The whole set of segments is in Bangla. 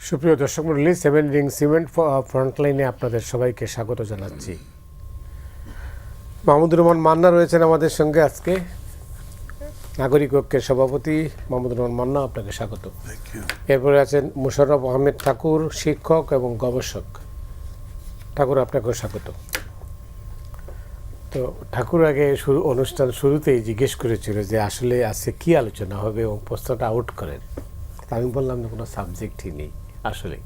সুপ্রিয় দর্শক মণ্ডলী, 7 রিং সিমেন্ট ফ্রন্টলাইনে আপনাদের সবাইকে স্বাগত জানাচ্ছি। মাহমুদুর রহমান মান্না রয়েছেন আমাদের সঙ্গে আজকে, নাগরিক ঐক্যের সভাপতি। মাহমুদুর রহমান মান্না, আপনাকে স্বাগত। এরপরে আছেন মোশাররফ আহমেদ ঠাকুর, শিক্ষক এবং গবেষক। ঠাকুর, আপনাকেও স্বাগত। তো ঠাকুর আগে অনুষ্ঠান শুরুতেই জিজ্ঞেস করেছিল যে আসলে আজকে কী আলোচনা হবে এবং প্রশ্নটা আউট করেন। আমি বললাম যে কোনো সাবজেক্টই নেই। আসলে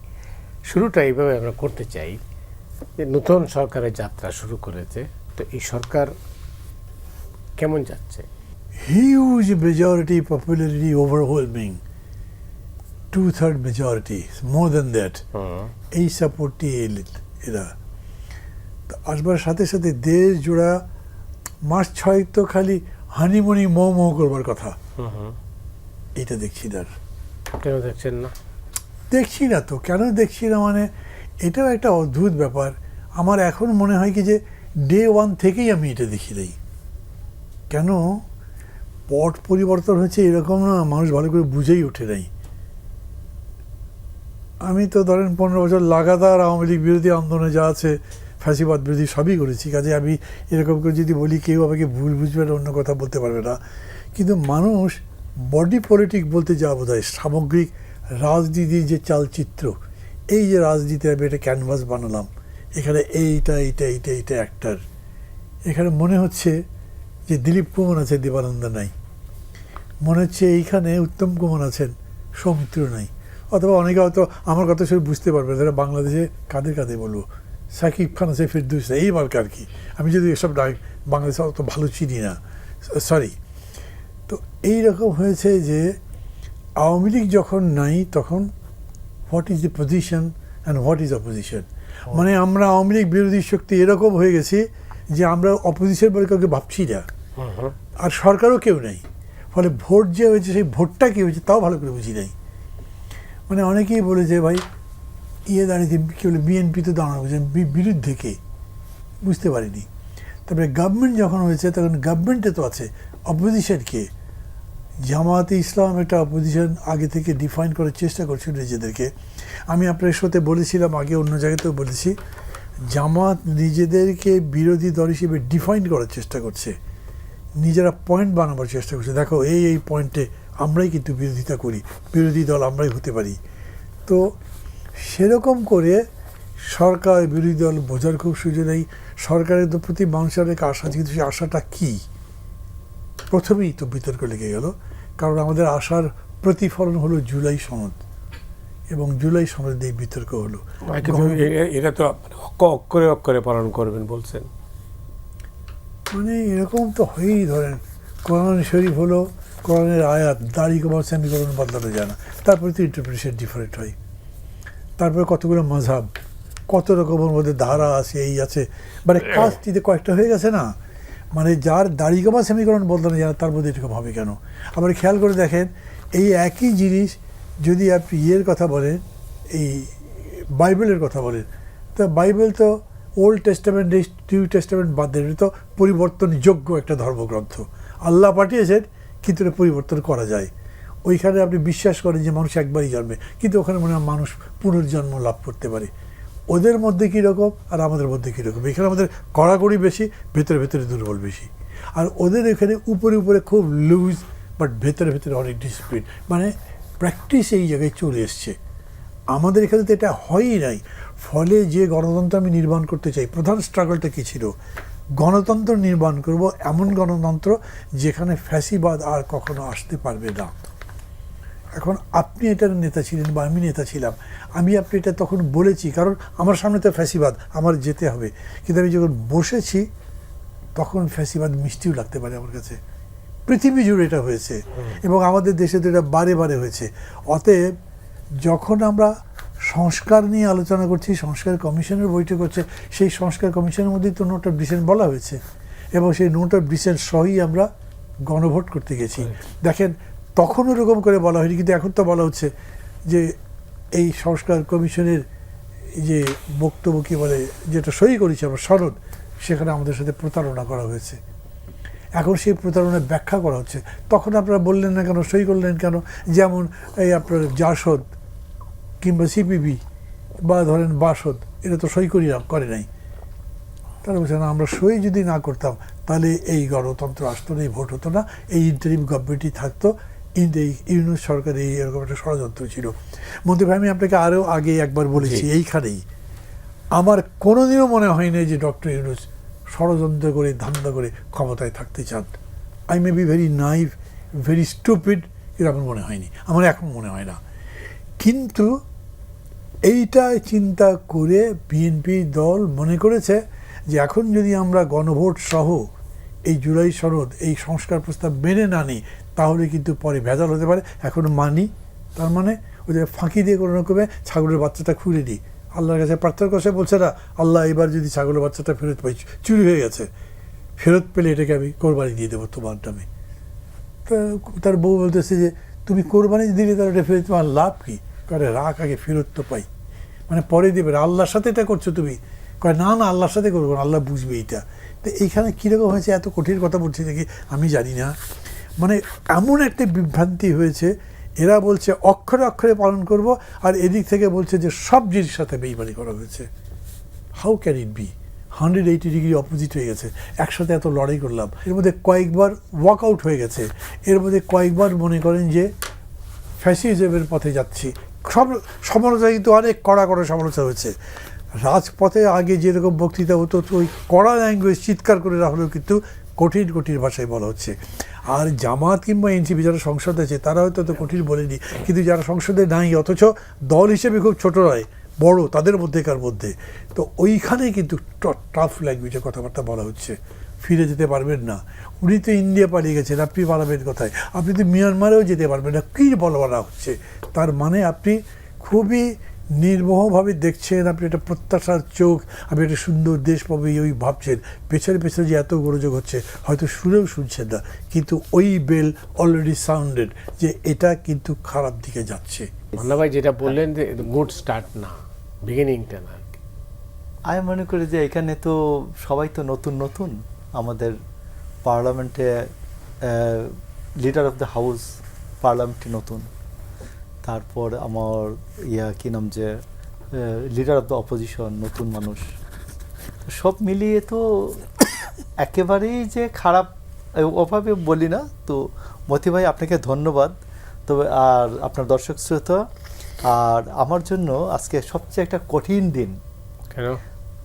শুরুটা এইভাবে আমরা করতে চাই যে নতুন সরকারের যাত্রা শুরু করেছে, তো এই সরকার কেমন যাচ্ছে? Huge majority popularity overwhelming, 2/3 majority, more than that. এই সাপোর্টটি এরা তো আসবার সাথে সাথে দেশ জোড়া মাস 6 তো খালি হানিমুনি মৌ করবার কথা। এটা দেখছি না। কেন দেখছেন না? দেখছি না তো, কেন দেখছি না মানে এটাও একটা অদ্ভুত ব্যাপার। আমার এখন মনে হয় কি যে ডে 1 থেকেই আমি এটা দেখি নাই। কেন পট পরিবর্তন হচ্ছে এরকম না, মানুষ ভালো করে বুঝেই ওঠে নাই। আমি তো ধরেন 15 বছর লাগাতার আওয়ামী লীগ বিরোধী আন্দোলনে যা আছে, ফ্যাসিবাদ বিরোধী সবই করেছি। কাজে আমি এরকম করে যদি বলি কেউ আমাকে ভুল বুঝবে না, অন্য কথা বলতে পারবে না। কিন্তু মানুষ বডি পলিটিক বলতে যা বোঝায়, সামগ্রিক রাজনীতির যে চালচিত্র, এই যে রাজনীতি আমি একটা ক্যানভাস বানালাম, এখানে এইটা অ্যাক্টার। এখানে মনে হচ্ছে যে দিলীপ কুমার আছে, দেবানন্দ নাই। মনে হচ্ছে এইখানে উত্তম কুমার আছেন, সৌমিত্র নাই। অথবা অনেকে হয়তো আমার কথা শুনে বুঝতে পারবে যারা বাংলাদেশে কাদের বলবো, সাকিব খান আছে, ফিরদৌস, এই মার্কে আর কি। আমি যদি এসব বাংলাদেশে অত ভালো চিনি না, সরি। তো এইরকম হয়েছে যে আওয়ামী লীগ যখন নাই তখন what is the position and what is opposition. মানে আমরা আওয়ামী লীগ বিরোধী শক্তি এরকম হয়ে গেছি যে আমরা অপোজিশন বলে কাউকে ভাবছি না, আর সরকারও কেউ নেই। ফলে ভোট যে হয়েছে সেই ভোটটা কী হয়েছে তাও ভালো করে বুঝি নাই। মানে অনেকেই বলে যে ভাই দাঁড়িয়েছে, কী বলে বিএনপি তো দাঁড়ানো হয়েছে, বিরুদ্ধে কে বুঝতে পারিনি। তারপরে গভর্নমেন্ট যখন হয়েছে তখন গভর্নমেন্টে তো আছে অপোজিশন কে। জামায়াতে ইসলাম একটা অপোজিশন আগে থেকে ডিফাইন করার চেষ্টা করছিল নিজেদেরকে। আমি আপনার সাথে বলেছিলাম, আগে অন্য জায়গাতেও বলেছি, জামাত নিজেদেরকে বিরোধী দল হিসেবে ডিফাইন করার চেষ্টা করছে, নিজেরা পয়েন্ট বানাবার চেষ্টা করছে। দেখো এই পয়েন্টে আমরাই কিন্তু বিরোধিতা করি, বিরোধী দল আমরাই হতে পারি। তো সেরকম করে সরকার বিরোধী দল বোঝার খুব সুযোগ নেই। সরকারের তো প্রতি মানুষের একটা আশা, কিন্তু সেই আশাটা কী প্রথমেই তো বিতর্ক লেগে গেল। কারণ আমাদের আশার প্রতিফলন হলো জুলাই সনদ, এবং জুলাই সনদ দিয়ে বিতর্ক হলো। এটা তো অক্ষরে পালন করবেন বলছেন, মানে এরকম তো হয়েই। ধরেন কোরআন শরীফ হলো, কোরআনের আয়াত, দাড়ি কমার সেমিকরণ বদলানো যায় না, তারপরে তো ইন্টারপ্রিটেশন ডিফারেন্ট হয়। তারপরে কতগুলো মাযহাব, কত রকমের মধ্যে ধারা আছে, এই আছে, মানে কাজটিতে কয়েকটা হয়ে গেছে না। মানে যার দাড়ি কমা সেমিকরণ বদলানো যায় না তার মধ্যে এরকম হবে কেন? আবার খেয়াল করে দেখেন, এই একই জিনিস যদি আপনি কথা বলেন, এই বাইবেলের কথা বলেন, তো বাইবেল তো ওল্ড টেস্টামেন্ট, নিউ টেস্টামেন্ট বাদ দেন, এটা তো পরিবর্তনযোগ্য একটা ধর্মগ্রন্থ। আল্লাহ পাঠিয়েছেন, কিন্তু এটা পরিবর্তন করা যায়। ওইখানে আপনি বিশ্বাস করেন যে মানুষ একবারই জন্মে, কিন্তু ওখানে মনে হয় মানুষ পুনর্জন্ম লাভ করতে পারে। ওদের মধ্যে কীরকম আর আমাদের মধ্যে কীরকম? এখানে আমাদের কড়াকড়ি বেশি, ভেতরে দুর্বল বেশি। আর ওদের এখানে উপরে খুব লুজ, বাট ভেতরে অনেক ডিসিপ্লিন, মানে প্র্যাকটিস এই জায়গায় চলে এসছে। আমাদের এখানে তো এটা হয়ই নাই। ফলে যে গণতন্ত্র আমি নির্মাণ করতে চাই, প্রধান স্ট্রাগলটা কী ছিল? গণতন্ত্র নির্মাণ করব, এমন গণতন্ত্র যেখানে ফ্যাসিবাদ আর কখনো আসতে পারবে না। এখন আপনি এটার নেতা ছিলেন বা আমি নেতা ছিলাম, আমি আপনি এটা তখন বলেছি, কারণ আমার সামনে তো ফ্যাসিবাদ, আমার যেতে হবে। কিন্তু আমি যখন বসেছি তখন ফ্যাসিবাদ মিষ্টিও লাগতে পারে আমার কাছে। পৃথিবী জুড়ে এটা হয়েছে, এবং আমাদের দেশে তো এটা বারে হয়েছে। অতএব যখন আমরা সংস্কার নিয়ে আলোচনা করছি, সংস্কার কমিশনের বৈঠক হচ্ছে, সেই সংস্কার কমিশনের মধ্যেই তো নোট অফ ডিসেন্ট বলা হয়েছে, এবং সেই নোট অফ ডিসেন্ট সহই আমরা গণভোট করতে গেছি। দেখেন তখন ওরকম করে বলা হয়নি, কিন্তু এখন তো বলা হচ্ছে যে এই সংস্কার কমিশনের যে বক্তব্য কী বলে, যেটা সই করেছি আমরা সনদ, সেখানে আমাদের সাথে প্রতারণা করা হয়েছে। এখন সেই প্রতারণার ব্যাখ্যা করা হচ্ছে। তখন আপনারা বললেন না কেন, সই করলেন কেন? যেমন এই আপনার জাসদ কিংবা সিপিবি বা ধরেন বাসদ, এটা তো সই করে নাই। তারা বলছে না, আমরা সই যদি না করতাম তাহলে এই গণতন্ত্র আসতো না, এই ভোট হতো না, এই ইন্টারিম গভর্নমেন্টই থাকতো, এই ইউনুস সরকার এই এরকম একটা ষড়যন্ত্র ছিল। মন্ত্রী ভাই, আমি আপনাকে আরও আগে একবার বলেছি, এইখানেই আমার কোনোদিনও মনে হয়নি যে ডক্টর ইউনুস ষড়যন্ত্র করে ধান্দা করে ক্ষমতায় থাকতে চান। I may be very naive, very stupid, এটা আমার মনে হয়নি, আমার এখন মনে হয় না। কিন্তু এইটা চিন্তা করে বিএনপি দল মনে করেছে যে এখন যদি আমরা গণভোট সহ এই জুলাই সনদ, এই সংস্কার প্রস্তাব মেনে না নিই, তাহলে কিন্তু পরে ভেজাল হতে পারে। এখন মানি, তার মানে ওই যে ফাঁকি দিয়ে কোনো রকমে ছাগলের বাচ্চাটা খুলে দিই, আল্লাহর কাছে প্রার্থনা করছে, বলছে না আল্লাহ এবার যদি ছাগলের বাচ্চাটা ফেরত পাই, চুরি হয়ে গেছে, ফেরত পেলে এটাকে আমি কোরবানি দিয়ে দেবো তোমার নামে। তার বউ বলতেছে যে তুমি কোরবানি দিলে তার ওটা ফেরত, তোমার লাভ কী? করে রাখ, আগে ফেরত তো পাই, মানে পরে দেবে, আল্লাহর সাথে এটা করছো তুমি। কয় না না, আল্লাহর সাথে করবো না, আল্লাহ বুঝবে এইটা। তো এইখানে কীরকম হয়েছে, এত কঠিন কথা বলছি দেখি আমি জানি না, মানে এমন একটা বিভ্রান্তি হয়েছে। এরা বলছে অক্ষরে অক্ষরে পালন করব, আর এদিক থেকে বলছে যে সব জিনিসের সাথে বেইমানি করা হয়েছে। How can it be? 180 degree opposite হয়ে গেছে। একসাথে এত লড়াই করলাম, এর মধ্যে কয়েকবার ওয়াকআউট হয়ে গেছে, এর মধ্যে কয়েকবার মনে করেন যে ফ্যাসিজমের পথে যাচ্ছি। সব সমালোচনা কিন্তু অনেক কড়া কড়া সমালোচনা হয়েছে। রাজপথে আগে যেরকম বক্তৃতা হতো, তো ওই কড়া ল্যাঙ্গুয়েজ চিৎকার করে রাখলেও কিন্তু কঠিন কঠিন ভাষায় বলা হচ্ছে। আর জামাত কিংবা এনসিপি যারা সংসদে আছে তারা হয়তো তো কঠিন বলেনি, কিন্তু যারা সংসদে নাই, অথচ দল হিসেবে খুব ছোট নয়, বড়, তাদের মধ্যেকার মধ্যে, তো ওইখানে কিন্তু টাফ ল্যাঙ্গুয়েজে কথাবার্তা বলা হচ্ছে। ফিরে যেতে পারবেন না, উনি তো ইন্ডিয়া পালিয়ে গেছেন, আপনি পালাবেন কোথায়? আপনি তো মিয়ানমারেও যেতে পারবেন না, কী বলা হচ্ছে? তার মানে আপনি খুবই নির্মোহভাবে দেখছেন, আপনি একটা প্রত্যাশার চোখ, আপনি একটা সুন্দর দেশ পাবে ওই ভাবছেন, পেছনে পেছনে যে এত গোলযোগ হচ্ছে হয়তো শুনেও শুনছেন না, কিন্তু ওই বেল অলরেডি সাউন্ডেড যে এটা কিন্তু খারাপ দিকে যাচ্ছে। মান্না ভাই যেটা বললেন যে গুড স্টার্ট না, বিগিনিংটা না। আমি মনে করি যে এখানে তো সবাই তো নতুন নতুন, আমাদের পার্লামেন্টে লিডার অফ দ্য হাউস পার্লামেন্টে নতুন, তারপর আমার কি নাম যে লিডার অফ দ্য অপোজিশন নতুন মানুষ, সব মিলিয়ে তো একেবারেই যে খারাপ ওভাবে বলি না। তো মতি ভাই আপনাকে ধন্যবাদ, তবে আর আপনার দর্শক শ্রোতা, আর আমার জন্য আজকে সবচেয়ে একটা কঠিন দিন। কেন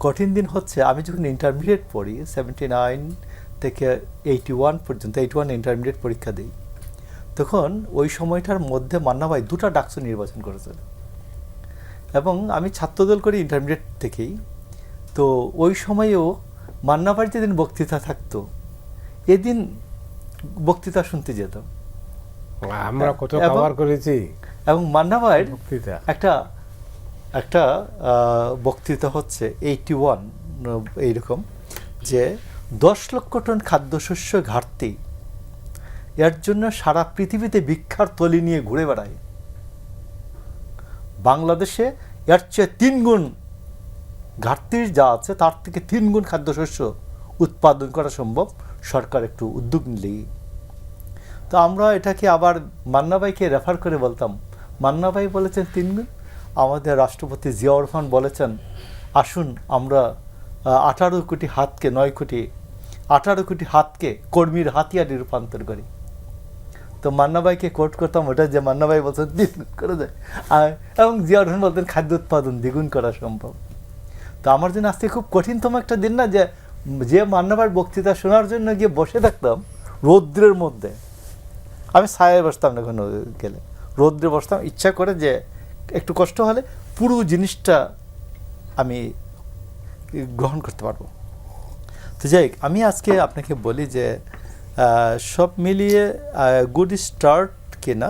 কঠিন দিন হচ্ছে, আমি যখন ইন্টারমিডিয়েট পড়ি 79 থেকে 81 পর্যন্ত, 81 ইন্টারমিডিয়েট পরীক্ষা দিই, তখন ওই সময়টার মধ্যে মান্না ভাই 2টা ডাকসু নির্বাচন করেছিল, এবং আমি ছাত্রদল করি ইন্টারমিডিয়েট থেকেই। তো ওই সময়েও মান্না ভাইয়ের যেদিন বক্তৃতা থাকতো, এদিন বক্তৃতা শুনতে যেতাম, আমরা কত কভার করেছি। এবং মান্না ভাইয়ের বক্তৃতা একটা বক্তৃতা হচ্ছে 81 এইরকম, যে 10 লক্ষ টন খাদ্যশস্য ঘাটতি, এর জন্য সারা পৃথিবীতে ভিক্ষার থলি নিয়ে ঘুরে বেড়ায়, বাংলাদেশে এর চেয়ে 3 গুণ ঘাটতি যা আছে তার থেকে 3 গুণ খাদ্যশস্য উৎপাদন করা সম্ভব, সরকার একটু উদ্যোগ নিলেই। তো আমরা এটাকে আবার মান্না ভাইকে রেফার করে বলতাম, মান্না ভাই বলেছেন 3 গুণ, আমাদের রাষ্ট্রপতি জিয়াউর রহমান বলেছেন আসুন আমরা 18 কোটি হাতকে 18 কোটি হাতকে কর্মীর হাতিয়ারে রূপান্তর করি। তো মান্না ভাইকে কোট করতাম ওটা, যে মান্না ভাই বলছেন 3 গুণ করে দেয়, এবং জিয়াউর রহমান বলতেন খাদ্য উৎপাদন দ্বিগুণ করা সম্ভব। তো আমার জন্য আজকে খুব কঠিনতম একটা দিন না, যে মান্না ভাইয়ের বক্তৃতা শোনার জন্য গিয়ে বসে থাকতাম রৌদ্রের মধ্যে, আমি ছায়ায় বসতাম না, কোনো গেলে রৌদ্রে বসতাম, ইচ্ছা করে যে একটু কষ্ট হলে পুরো জিনিসটা আমি গ্রহণ করতে পারবো। তো যাই হোক, আমি আজকে আপনাকে বলি যে সব মিলিয়ে গুড স্টার্ট কিনা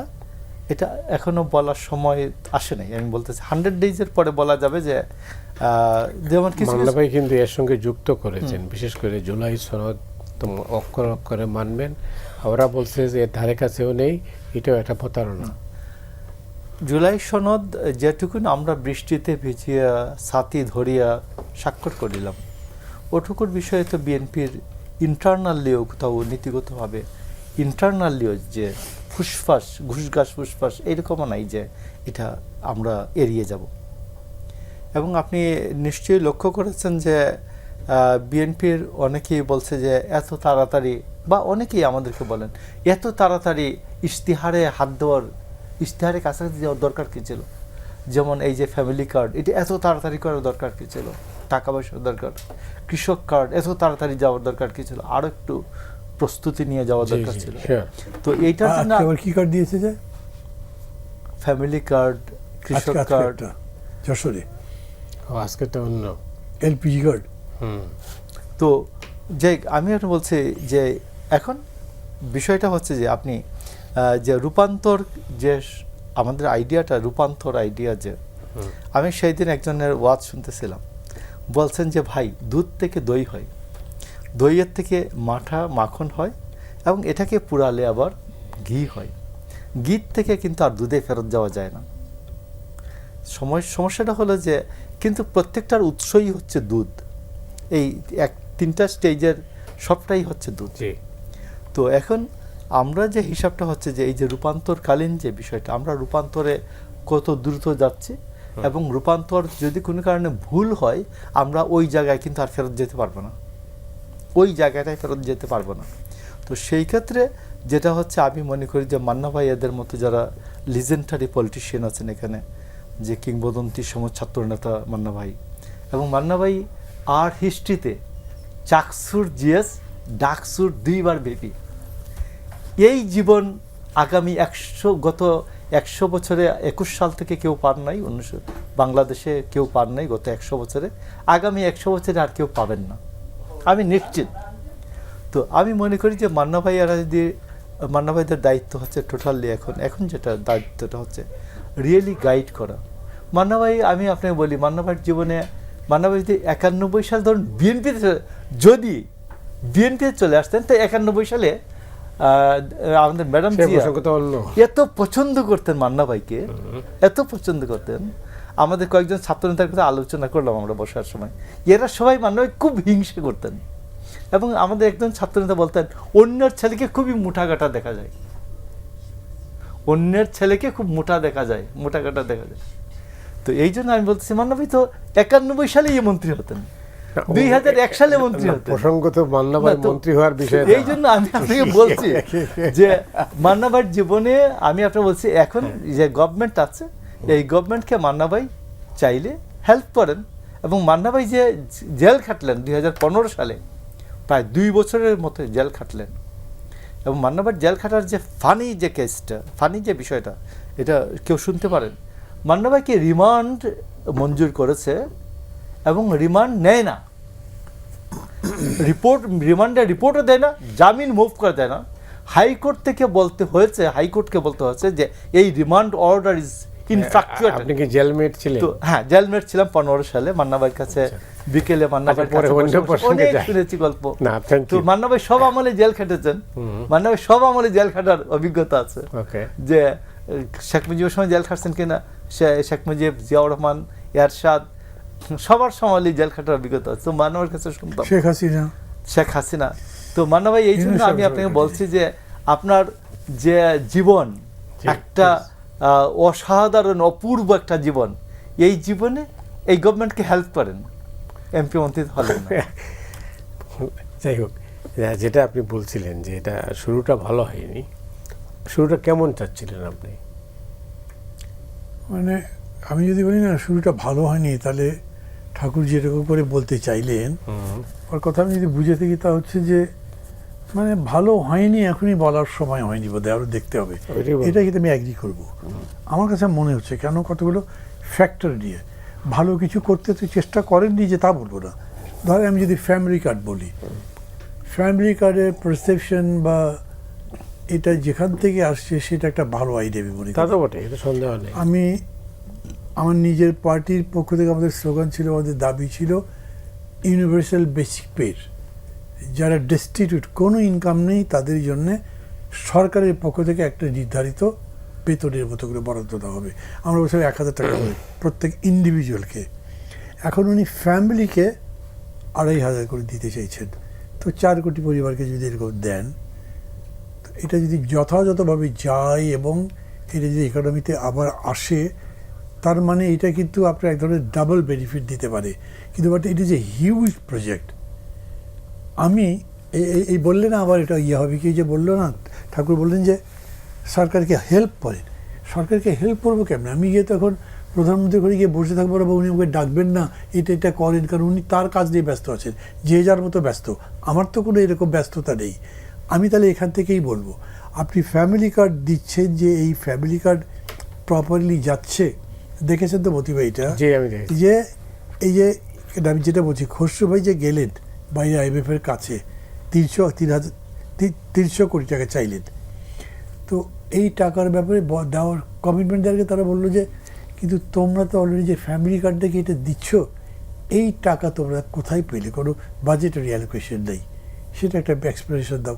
এটা এখনো বলার সময় আসে নাই। আমি বলতেছি 100 ডেজের পরে বলা যাবে যে যেমন কিছু মান্না ভাই কিন্তু এর সঙ্গে যুক্ত করেছেন, বিশেষ করে জুলাই সনদ অক্ষরে অক্ষরে মানবেন, ওরা বলছে যে এর ধারে কাছেও নেই, এটাও একটা প্রতারণা। জুলাই সনদ যেটুকুন আমরা বৃষ্টিতে ভিজিয়া ছাতি ধরিয়া স্বাক্ষর করিলাম, ওটুকুর বিষয়ে তো বিএনপির ইন্টারনালিও কোথাও নীতিগতভাবে ইন্টারনালিও যে ফুসফাস ঘুষঘাস ফুসফাস এরকমও নাই যে এটা আমরা এড়িয়ে যাব। এবং আপনি নিশ্চয়ই লক্ষ্য করেছেন যে বিএনপির অনেকেই বলছে যে এত তাড়াতাড়ি, বা অনেকেই আমাদেরকে বলেন এত তাড়াতাড়ি ইশতেহারে হাত দেওয়ার, ইশতেহারে কাছাকাছি যাওয়ার দরকার কী ছিল? যেমন এই যে ফ্যামিলি কার্ড, এটা এত তাড়াতাড়ি করার দরকার কী ছিল? টাকা পয়সার দরকার। কৃষক কার্ড এত তাড়াতাড়ি যাওয়ার দরকার কী ছিল? আরও একটু প্রস্তুতি নিয়ে যাওয়ার দরকার ছিল। তো এইটার জন্য কি কার্ড দিয়েছে যে ফ্যামিলি কার্ড, কৃষক কার্ড, যশোরে আজকেরটা অন্য এলপিজি কার্ড। তো যে আমি একটা বলছি যে এখন বিষয়টা হচ্ছে যে আপনি যে রূপান্তর, যে আমাদের আইডিয়াটা রূপান্তর আইডিয়া, যে আমি সেই দিন একজনের ওয়াজ শুনতেছিলাম, বলছেন যে ভাই দুধ থেকে দই হয়, দইয়ের থেকে মাখন হয়, এবং এটাকে পুরালে আবার ঘি হয়, ঘি থেকে কিন্তু আর দুধে ফেরত যাওয়া যায় না। সমস্যাটা হলো যে কিন্তু প্রত্যেকটার উৎসই হচ্ছে দুধ, এই তিনটা স্টেজের সবটাই হচ্ছে দুধ। তো এখন আমরা যে হিসাবটা হচ্ছে যে এই যে রূপান্তরকালীন যে বিষয়টা, আমরা রূপান্তরে কত দ্রুত যাচ্ছি, এবং রূপান্তর যদি কোনো কারণে ভুল হয় আমরা ওই জায়গায় কিন্তু আর ফেরত যেতে পারবো না, ওই জায়গাটায় ফেরত যেতে পারবো না। তো সেই ক্ষেত্রে যেটা হচ্ছে আমি মনে করি যে মান্না ভাই এদের মতো যারা লিজেন্ডারি পলিটিশিয়ান আছেন এখানে, যে কিংবদন্তি ছাত্র নেতা মান্না ভাই, এবং মান্না ভাই আর হিস্ট্রিতে চাকসুর জিএস, ডাকসুর 2 বার বেবি। এই জীবন আগামী গত 100 বছরে 21 সাল থেকে কেউ পার নাই, বাংলাদেশে কেউ পার নাই গত 100 বছরে, আগামী 100 বছরে আর কেউ পাবেন না, আমি নিশ্চিত। তো আমি মনে করি যে মান্না ভাইদের দায়িত্ব হচ্ছে টোটালি এখন যেটা দায়িত্বটা হচ্ছে রিয়েলি গাইড করা। মান্না ভাই, আমি আপনাকে বলি, মান্না ভাইয়ের জীবনে, মান্না ভাই যদি 91 সাল ধরুন যদি বিএনপিতে চলে আসতেন, তো 91 সালে আমাদের ম্যাডাম এত পছন্দ করতেন মান্না ভাইকে, এত পছন্দ করতেন। আমাদের কয়েকজন ছাত্রনেতার কথা আলোচনা করলাম আমরা বসার সময়, এরা সবাই মান্না ভাই খুব হিংসে করতেন, এবং আমাদের একজন ছাত্রনেতা বলতেন অন্যের ছেলেকে খুবই মোটাকাটা দেখা যায়, অন্যের ছেলেকে খুব মোটাকাটা দেখা যায়। তো এই জন্য আমি বলতেছি মান্না ভাই তো 91 সালেই মন্ত্রী হতেন, 2001 সালে মন্ত্রী হতেন। প্রসঙ্গত মান্না ভাই মন্ত্রী হওয়ার বিষয়ে, এই জন্য আমি আপনাকে বলছি যে মান্না ভাইয়ের জীবনে আমি আপনাকে বলছি এখন যে গভর্নমেন্ট আছে, এই গভর্নমেন্টকে মান্না ভাই চাইলে হেল্প করেন। এবং মান্না ভাই যে জেল খাটলেন 2015 সালে, প্রায় 2 বছরের মতো জেল খাটলেন, এবং মান্না ভাইয়ের জেল খাটার যে ফানি যে কেসটা, ফানি যে বিষয়টা, এটা কেউ শুনতে পারেন। মান্না ভাইকে রিমান্ড মঞ্জুর করেছে এবং রিমান্ড নেয় না, রিমান্ডের রিপোর্টও দেয় না, জামিন মুভ করে দেয় না। হাইকোর্টকে বলতে হয়েছে যে এই রিমান্ড অর্ডার ইজ ইনফ্যাকচুয়েটেড। আপনি কি জেলমেট ছিলেন? তো হ্যাঁ, জেলমেট ছিলাম 15 সালে মান্না ভাইয়ের কাছে। বিকেলে মান্না ভাইয়ের কাছে অনেক শুনেছি গল্প। তো মান্না ভাই সব আমলে জেল খেটেছেন, মান্না ভাই সব আমলে জেল খাটার অভিজ্ঞতা আছে। যে শেখ মুজিবের সময় জেল খাটছেন কিনা, শেখ মুজিব, জিয়াউর রহমান, এরশাদ, সবার সময় জেল খাটার অভিজ্ঞতা আছে। তো মান্না ভাইয়ের কাছে শুনতাম শেখ হাসিনা। তো মান্না ভাই, এই জন্য আমি আপনাকে বলছি যে আপনার যে জীবন একটা অসাধারণ অপূর্ব একটা জীবন, এই জীবনে এই গভর্নমেন্টকে হেল্প করেন, এমপি মন্ত্রী হলেন না। যাই হোক, যেটা আপনি বলছিলেন যে এটা শুরুটা ভালো হয়নি, শুরুটা কেমন চাচ্ছিলেন আপনি? মানে আমি যদি বলি না শুরুটা ভালো হয়নি, তাহলে ঠাকুর যেরকম করে বলতে চাইলেন ওর কথা আমি যদি বুঝে থাকি, তা হচ্ছে যে মানে ভালো হয়নি এখনই বলার সময় হয়নি, বোধহয় আরও দেখতে হবে। এটা কিন্তু আমি অ্যাগ্রি করবো। আমার কাছে মনে হচ্ছে কেন কতগুলো ফ্যাক্টর নিয়ে ভালো কিছু করতে তো চেষ্টা করেননি, যে তা বলবো না। ধরে আমি যদি ফ্যামিলি কার্ড বলি, ফ্যামিলি কার্ডের পারসেপশন বা এটা যেখান থেকে আসছে সেটা একটা ভালো আইডিয়া আমি মনে করি। আমি আমার নিজের পার্টির পক্ষ থেকে আমাদের স্লোগান ছিল, আমাদের দাবি ছিল ইউনিভার্সাল বেসিক পের, যারা ডেস্টিটিউট, কোনো ইনকাম নেই, তাদের জন্যে সরকারের পক্ষ থেকে একটা নির্ধারিত বেতনের মতো করে বরাদ্দ দেওয়া হবে। আমরা বলছিলাম 1000 টাকা করে প্রত্যেক ইন্ডিভিজুয়ালকে। এখন উনি ফ্যামিলিকে 2500 করে দিতে চাইছেন। তো 4 কোটি পরিবারকে যদি এরকম দেন, এটা যদি যথাযথভাবে যায় এবং এটা যদি ইকোনমিতে আবার আসে, তার মানে এটা কিন্তু আপনার এক ধরনের ডাবল বেনিফিট দিতে পারে। কিন্তু but it is a huge project. আমি এই বললে না আবার এটা ইয়ে হবে কি, যে বললো না ঠাকুর বললেন যে সরকারকে হেল্প করেন। সরকারকে হেল্প করবো কেমন? আমি গিয়ে তখন প্রধানমন্ত্রী করে গিয়ে বসে থাকবো বা উনি আমাকে ডাকবেন না, এটা করেন, কারণ উনি তার কাজ নিয়ে ব্যস্ত আছেন, যে যার মতো ব্যস্ত। আমার তো কোনো এরকম ব্যস্ততা নেই। আমি তাহলে এখান থেকেই বলবো, আপনি ফ্যামিলি কার্ড দিচ্ছেন, যে এই ফ্যামিলি কার্ড প্রপারলি যাচ্ছে। দেখেছেন তো মতি ভাই এটা, জি আমি দেখি। যে এই যে আমি যেটা বলছি, খসরু ভাই যে গেলেন বাইরে IMF এর কাছে 300 কোটি টাকা চাইলেন, তো এই টাকার ব্যাপারে দেওয়ার কমিটমেন্ট দেওয়ার আগে তারা বললো যে কিন্তু তোমরা তো অলরেডি যে ফ্যামিলি কার্ড থেকে এটা দিচ্ছ, এই টাকা তোমরা কোথায় পেলে? কোনো বাজেটারি অ্যালোকেশন নেই, সেটা একটা এক্সপ্লেনেশন দাও।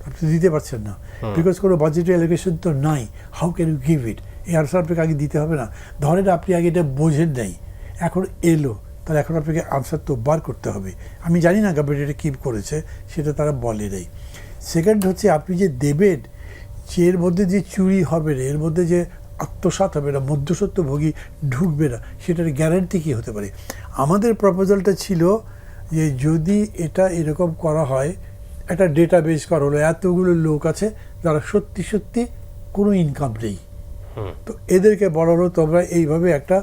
আপনি দিতে পারছেন না, বিকজ কোনো বাজেটারি অ্যালোকেশন তো নাই। How can you give it? এই আনসার আপনাকে আগে দিতে হবে না? ধরেন আপনি আগে এটা বোঝেন নাই, এখন এলো, তাহলে এখন আপনাকে আনসার তো বার করতে হবে। আমি জানি না গভর্নমেন্ট এটা কী করেছে, সেটা তারা বলে নেই। সেকেন্ড হচ্ছে, আপনি যে দেবেন, যে এর মধ্যে যে চুরি হবে না, এর মধ্যে যে আত্মসাৎ হবে না, মধ্যস্বত্বভোগী ঢুকবে না, সেটার গ্যারান্টি কী হতে পারে? আমাদের প্রপোজালটা ছিল যে যদি এটা এরকম করা হয়, একটা ডেটা বেস করা হলো, এতগুলো লোক আছে যারা সত্যি সত্যি কোনো ইনকাম নেই, তো এদেরকে বলা হলো তোমরা এইভাবে একটা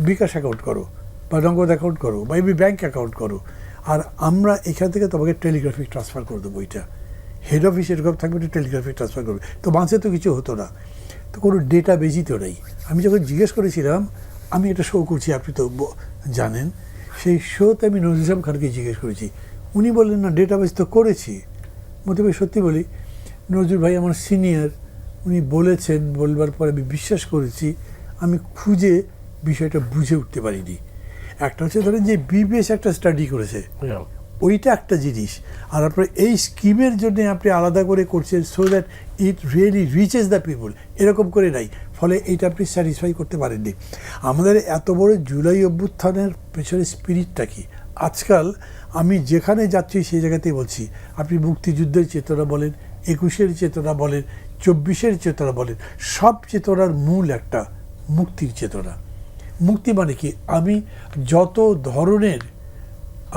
বিকাশ অ্যাকাউন্ট করো বা নগদ অ্যাকাউন্ট করো বা এমনি ব্যাঙ্ক অ্যাকাউন্ট করো, আর আমরা এখান থেকে তোমাকে টেলিগ্রাফিক ট্রান্সফার করে দেবো। এটা হেড অফিস এরকম থাকবে, এটা টেলিগ্রাফিক ট্রান্সফার করবে। তো মানুষের তো কিছু হতো না, তো কোনো ডেটা বেসই তো নেই। আমি যখন জিজ্ঞেস করেছিলাম, আমি একটা শো করছি, আপনি তো জানেন, সেই শোতে আমি নজরুল ইসলাম খানকে জিজ্ঞেস করেছি, উনি বললেন না ডেটাবেস তো করেছি। মতে ভাই সত্যি বলি, নজরুল ভাই আমার সিনিয়র, উনি বলেছেন, বলবার পরে আমি বিশ্বাস করেছি। আমি খুঁজে বিষয়টা বুঝে উঠতে পারিনি। একটা হচ্ছে ধরেন যে বিবিএস একটা স্টাডি করেছে, ওইটা একটা জিনিস, আর আপনার এই স্কিমের জন্য আপনি আলাদা করে করছেন so that it really reaches the people, এরকম করে নাই, ফলে এইটা আপনি স্যাটিসফাই করতে পারেননি। আমাদের এত বড় জুলাই অভ্যুত্থানের পেছনে স্পিরিটটা কি? আজকাল আমি যেখানে যাচ্ছি সেই জায়গাতেই বলছি, আপনি মুক্তিযুদ্ধের চেতনা বলেন, 21-এর চেতনা বলেন, 24-এর চেতনা বলেন, সব চেতনার মূল একটা মুক্তির চেতনা। মুক্তি মানে কি? আমি যত ধরনের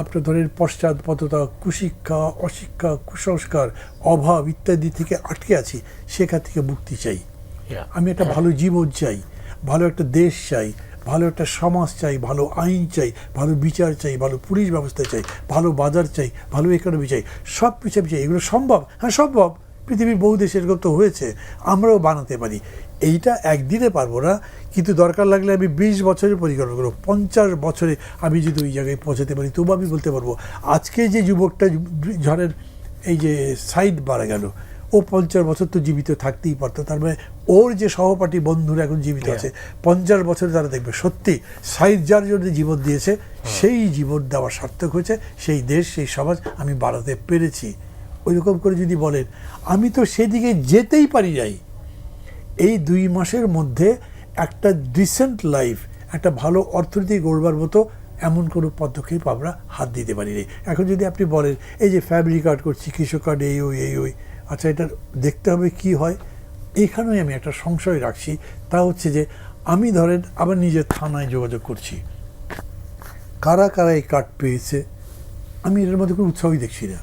আপনার ধরেন পশ্চাৎপদতা, কুশিক্ষা, অশিক্ষা, কুসংস্কার, অভাব ইত্যাদি থেকে আটকে আছি, সেখান থেকে মুক্তি চাই। আমি একটা ভালো জীবন চাই, ভালো একটা দেশ চাই, ভালো একটা সমাজ চাই, ভালো আইন চাই, ভালো বিচার চাই, ভালো পুলিশ ব্যবস্থা চাই, ভালো বাজার চাই, ভালো ইকোনমি চাই, সব কিছু চাই। এগুলো সম্ভব? হ্যাঁ সম্ভব। পৃথিবীর বহু দেশে এরকম তো হয়েছে, আমরাও বানাতে পারি। এইটা একদিনে পারবো না, কিন্তু দরকার লাগলে আমি 20 বছরের পরিকল্পনা করবো, 50 বছরে আমি যদি ওই জায়গায় পৌঁছাতে পারি, তবু আমি বলতে পারবো আজকে যে যুবকটা ধরেন এই যে সাইদ মারা গেল, ও 50 বছর তো জীবিত থাকতেই পারতো, তার মানে ওর যে সহপাঠী বন্ধুরা এখন জীবিত আছে, 50 বছরে তারা দেখবে সত্যি সাইদ যার জন্য জীবন দিয়েছে, সেই জীবন দেওয়া সার্থক হয়েছে, সেই দেশ, সেই সমাজ আমি বাড়াতে পেরেছি। ওই রকম করে যদি বলেন, আমি তো সেদিকে যেতেই পারি নাই। এই 2 মাসের মধ্যে একটা ডিসেন্ট লাইফ, একটা ভালো অর্থনীতি গড়বার মতো এমন কোনো পদক্ষেপ আমরা হাত দিতে পারি নাই। এখন যদি আপনি বলেন এই যে ফ্যামিলি কার্ড করছি, কৃষক কার্ড, এই ওই, আচ্ছা এটা দেখতে হবে কি হয়। এইখানেই আমি একটা সংশয় রাখছি, তা হচ্ছে যে আমি ধরেন আবার নিজের থানায় যোগাযোগ করছি, কারা কারা এই কার্ড পেয়েছে, আমি এর মধ্যে কোনো উৎসাহই দেখছি না।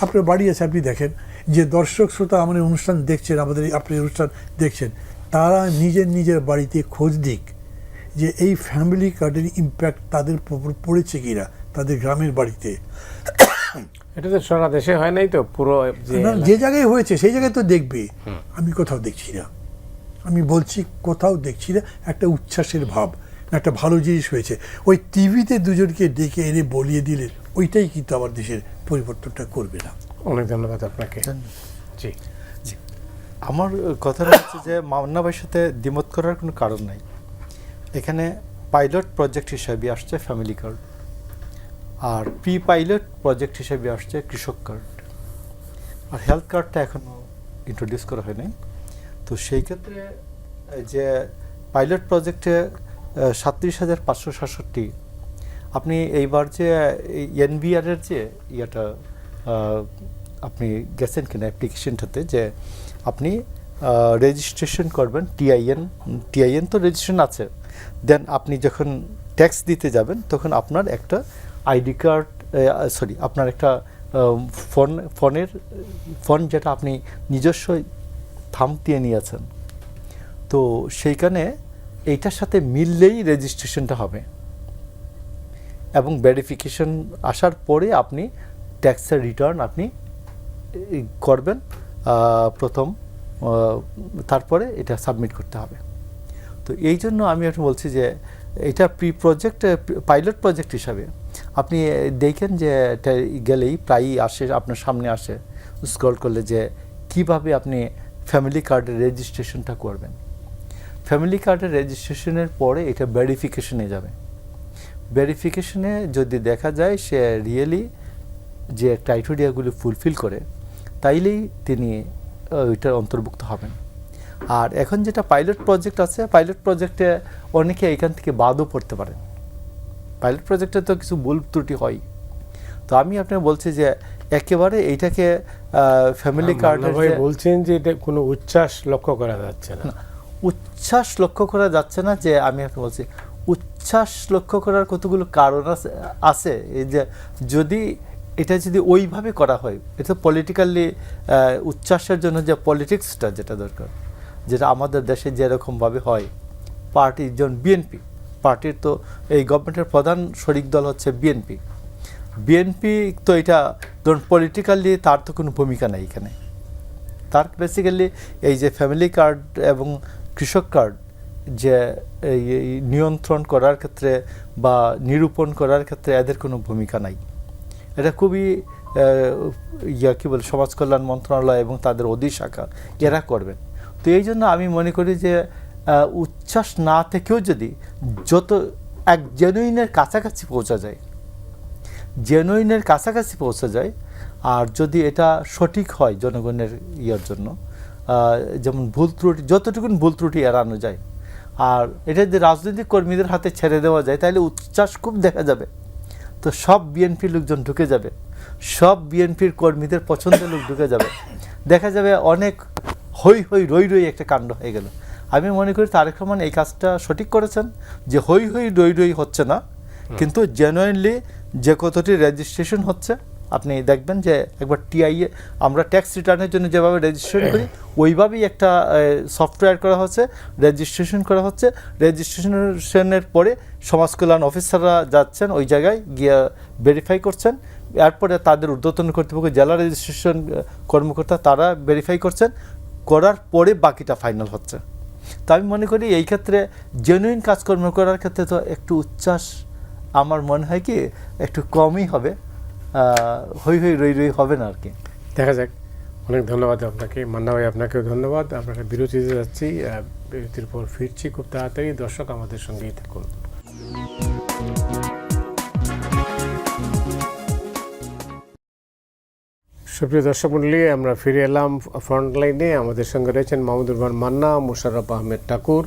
আপনার বাড়ি আছে, আপনি দেখেন যে দর্শক শ্রোতা আমাদের অনুষ্ঠান দেখছেন, আমাদের আপনার অনুষ্ঠান দেখছেন, তারা নিজের বাড়িতে খোঁজ দিক যে এই ফ্যামিলি কার্ডের ইম্প্যাক্ট তাদের পড়েছে কিনা তাদের গ্রামের বাড়িতে। এটা তো সারা দেশে হয় নাই তো, পুরো যে জায়গায় হয়েছে সেই জায়গায় তো দেখবে। আমি কোথাও দেখছি না, আমি বলছি কোথাও দেখছি না একটা উচ্ছ্বাসের ভাব, একটা ভালো জিনিস হয়েছে। ওই টিভিতে দুজনকে ডেকে এনে বলিয়ে দিলেন, ওইটাই কিন্তু আমার দেশের পরিবর্তনটা করবে না। অনেক ধন্যবাদ আপনাকে। জি জি, আমার কথাটা হচ্ছে যে মান্না ভাইয়ের সাথে দ্বিমত করার কোনো কারণ নাই। এখানে পাইলট প্রজেক্ট হিসাবে আসছে ফ্যামিলি কার্ড, আর প্রি পাইলট প্রজেক্ট হিসাবে আসছে কৃষক কার্ড, আর হেলথ কার্ডটা এখনও ইন্ট্রোডিউস করা হয়নি। তো সেই ক্ষেত্রে যে পাইলট প্রজেক্টে 37,567, আপনি এইবার যে এনবিআরের যে ইয়েটা আপনি গেছেন কিনা অ্যাপ্লিকেশনটাতে, যে আপনি রেজিস্ট্রেশন করবেন, টিআইএন তো রেজিস্ট্রেশন আছে, দেন আপনি যখন ট্যাক্স দিতে যাবেন তখন আপনার একটা আইডি কার্ড, আপনার একটা ফোন যেটা আপনি নিজস্ব থাম্ব দিয়ে নিয়েছেন, তো সেইখানে এইটার সাথে মিললেই রেজিস্ট্রেশনটা হবে এবং ভেরিফিকেশন আসার পরে আপনি ট্যাক্সের রিটার্ন আপনি করবেন প্রথম, তারপরে এটা সাবমিট করতে হবে। তো এই জন্য আমি একটু বলছি যে এটা পাইলট প্রজেক্ট হিসাবে আপনি দেখেন যে এটা গেলেই প্রায়ই আসে, আপনার সামনে আসে স্ক্রল করলে, যে কিভাবে আপনি ফ্যামিলি কার্ডের রেজিস্ট্রেশনটা করবেন। ফ্যামিলি কার্ডের রেজিস্ট্রেশনের পরে এটা ভেরিফিকেশনে যাবে। ভেরিফিকেশনে যদি দেখা যায় সে রিয়েলি যে ক্রাইটেরিয়াগুলি ফুলফিল করে, তাইলেই তিনি ওইটার অন্তর্ভুক্ত হবেন। আর এখন যেটা পাইলট প্রজেক্ট আছে, পাইলট প্রজেক্টে অনেকে এখান থেকে বাদও পড়তে পারেন। পাইলট প্রজেক্টে তো কিছু ভুল ত্রুটি হয়। তো আমি আপনাকে বলছি যে একেবারে এইটাকে ফ্যামিলি কার্ডের বলছেন যে এটা কোনো উচ্ছ্বাস লক্ষ্য করা যাচ্ছে না। উচ্ছ্বাস লক্ষ্য করা যাচ্ছে না, যে আমি আপনাকে বলছি উচ্ছ্বাস লক্ষ্য করার কতগুলো কারণ আছে। এই যে যদি ওইভাবে করা হয়, এটা পলিটিক্যালি উচ্ছ্বাসের জন্য যে পলিটিক্সটা যেটা দরকার, যেটা আমাদের দেশে যেরকমভাবে হয়, পার্টি যেমন বিএনপি, পার্টির তো এই গভর্নমেন্টের প্রধান শরিক দল হচ্ছে বিএনপি, তো এটা ধরুন পলিটিক্যালি তার তো কোনো ভূমিকা নেই এখানে। তার বেসিক্যালি এই যে ফ্যামিলি কার্ড এবং কৃষক কার্ড যে নিয়ন্ত্রণ করার ক্ষেত্রে বা নিরূপণ করার ক্ষেত্রে এদের কোনো ভূমিকা নাই। এটা খুবই সমাজ কল্যাণ মন্ত্রণালয় এবং তাদের অধিশাখা এরা করবেন। তো এই জন্য আমি মনে করি যে উচ্ছ্বাস না থেকেও যদি যত এক জেনুইনের কাছাকাছি পৌঁছা যায়, আর যদি এটা সঠিক হয় জনগণের জন্য, যেমন ভুল ত্রুটি, যতটুকুন ভুল ত্রুটি এড়ানো যায়, আর এটা যদি রাজনৈতিক কর্মীদের হাতে ছেড়ে দেওয়া যায়, তাহলে উচ্ছ্বাস খুব দেখা যাবে। তো সব বিএনপির লোকজন ঢুকে যাবে, সব বিএনপির কর্মীদের পছন্দের লোক ঢুকে যাবে, দেখা যাবে অনেক হই রই একটা কাণ্ড হয়ে গেল। আমি মনে করি তারেক রহমান এই কাজটা সঠিক করেছেন, যে হই রই হচ্ছে না, কিন্তু জেনুইনলি যে কতটি রেজিস্ট্রেশন হচ্ছে আপনি দেখবেন যে একবার টিআইএ আমরা ট্যাক্স রিটার্নের জন্য যেভাবে রেজিস্ট্রেশন করি ওইভাবেই একটা সফটওয়্যার করা হচ্ছে, রেজিস্ট্রেশন করা হচ্ছে। রেজিস্ট্রেশনের পরে সমাজ কল্যাণ অফিসাররা যাচ্ছেন ওই জায়গায় গিয়ে ভেরিফাই করছেন, এরপরে তাদের ঊর্ধ্বতন কর্তৃপক্ষ জেলা রেজিস্ট্রেশন কর্মকর্তা তারা ভেরিফাই করছেন, করার পরে বাকিটা ফাইনাল হচ্ছে। তো আমি মনে করি এই ক্ষেত্রে জেনুইন কাজকর্ম করার ক্ষেত্রে তো একটু উচ্ছ্বাস আমার মনে হয় কি একটু কমই হবে, হই রই হবে না আর কি। দেখা যাক। অনেক ধন্যবাদ আপনাকে মান্না ভাই, আপনাকেও ধন্যবাদ। আমরা বিরতিতে যাচ্ছি, বিরতির পর ফিরছি খুব তাড়াতাড়ি। দর্শক আমাদের সঙ্গেই থাকুন। সুপ্রিয় দর্শক মণ্ডলী, আমরা ফিরে এলাম ফ্রন্টলাইনে। আমাদের সঙ্গে রয়েছেন মাহমুদুর রহমান মান্না, মোশাররফ আহমেদ ঠাকুর,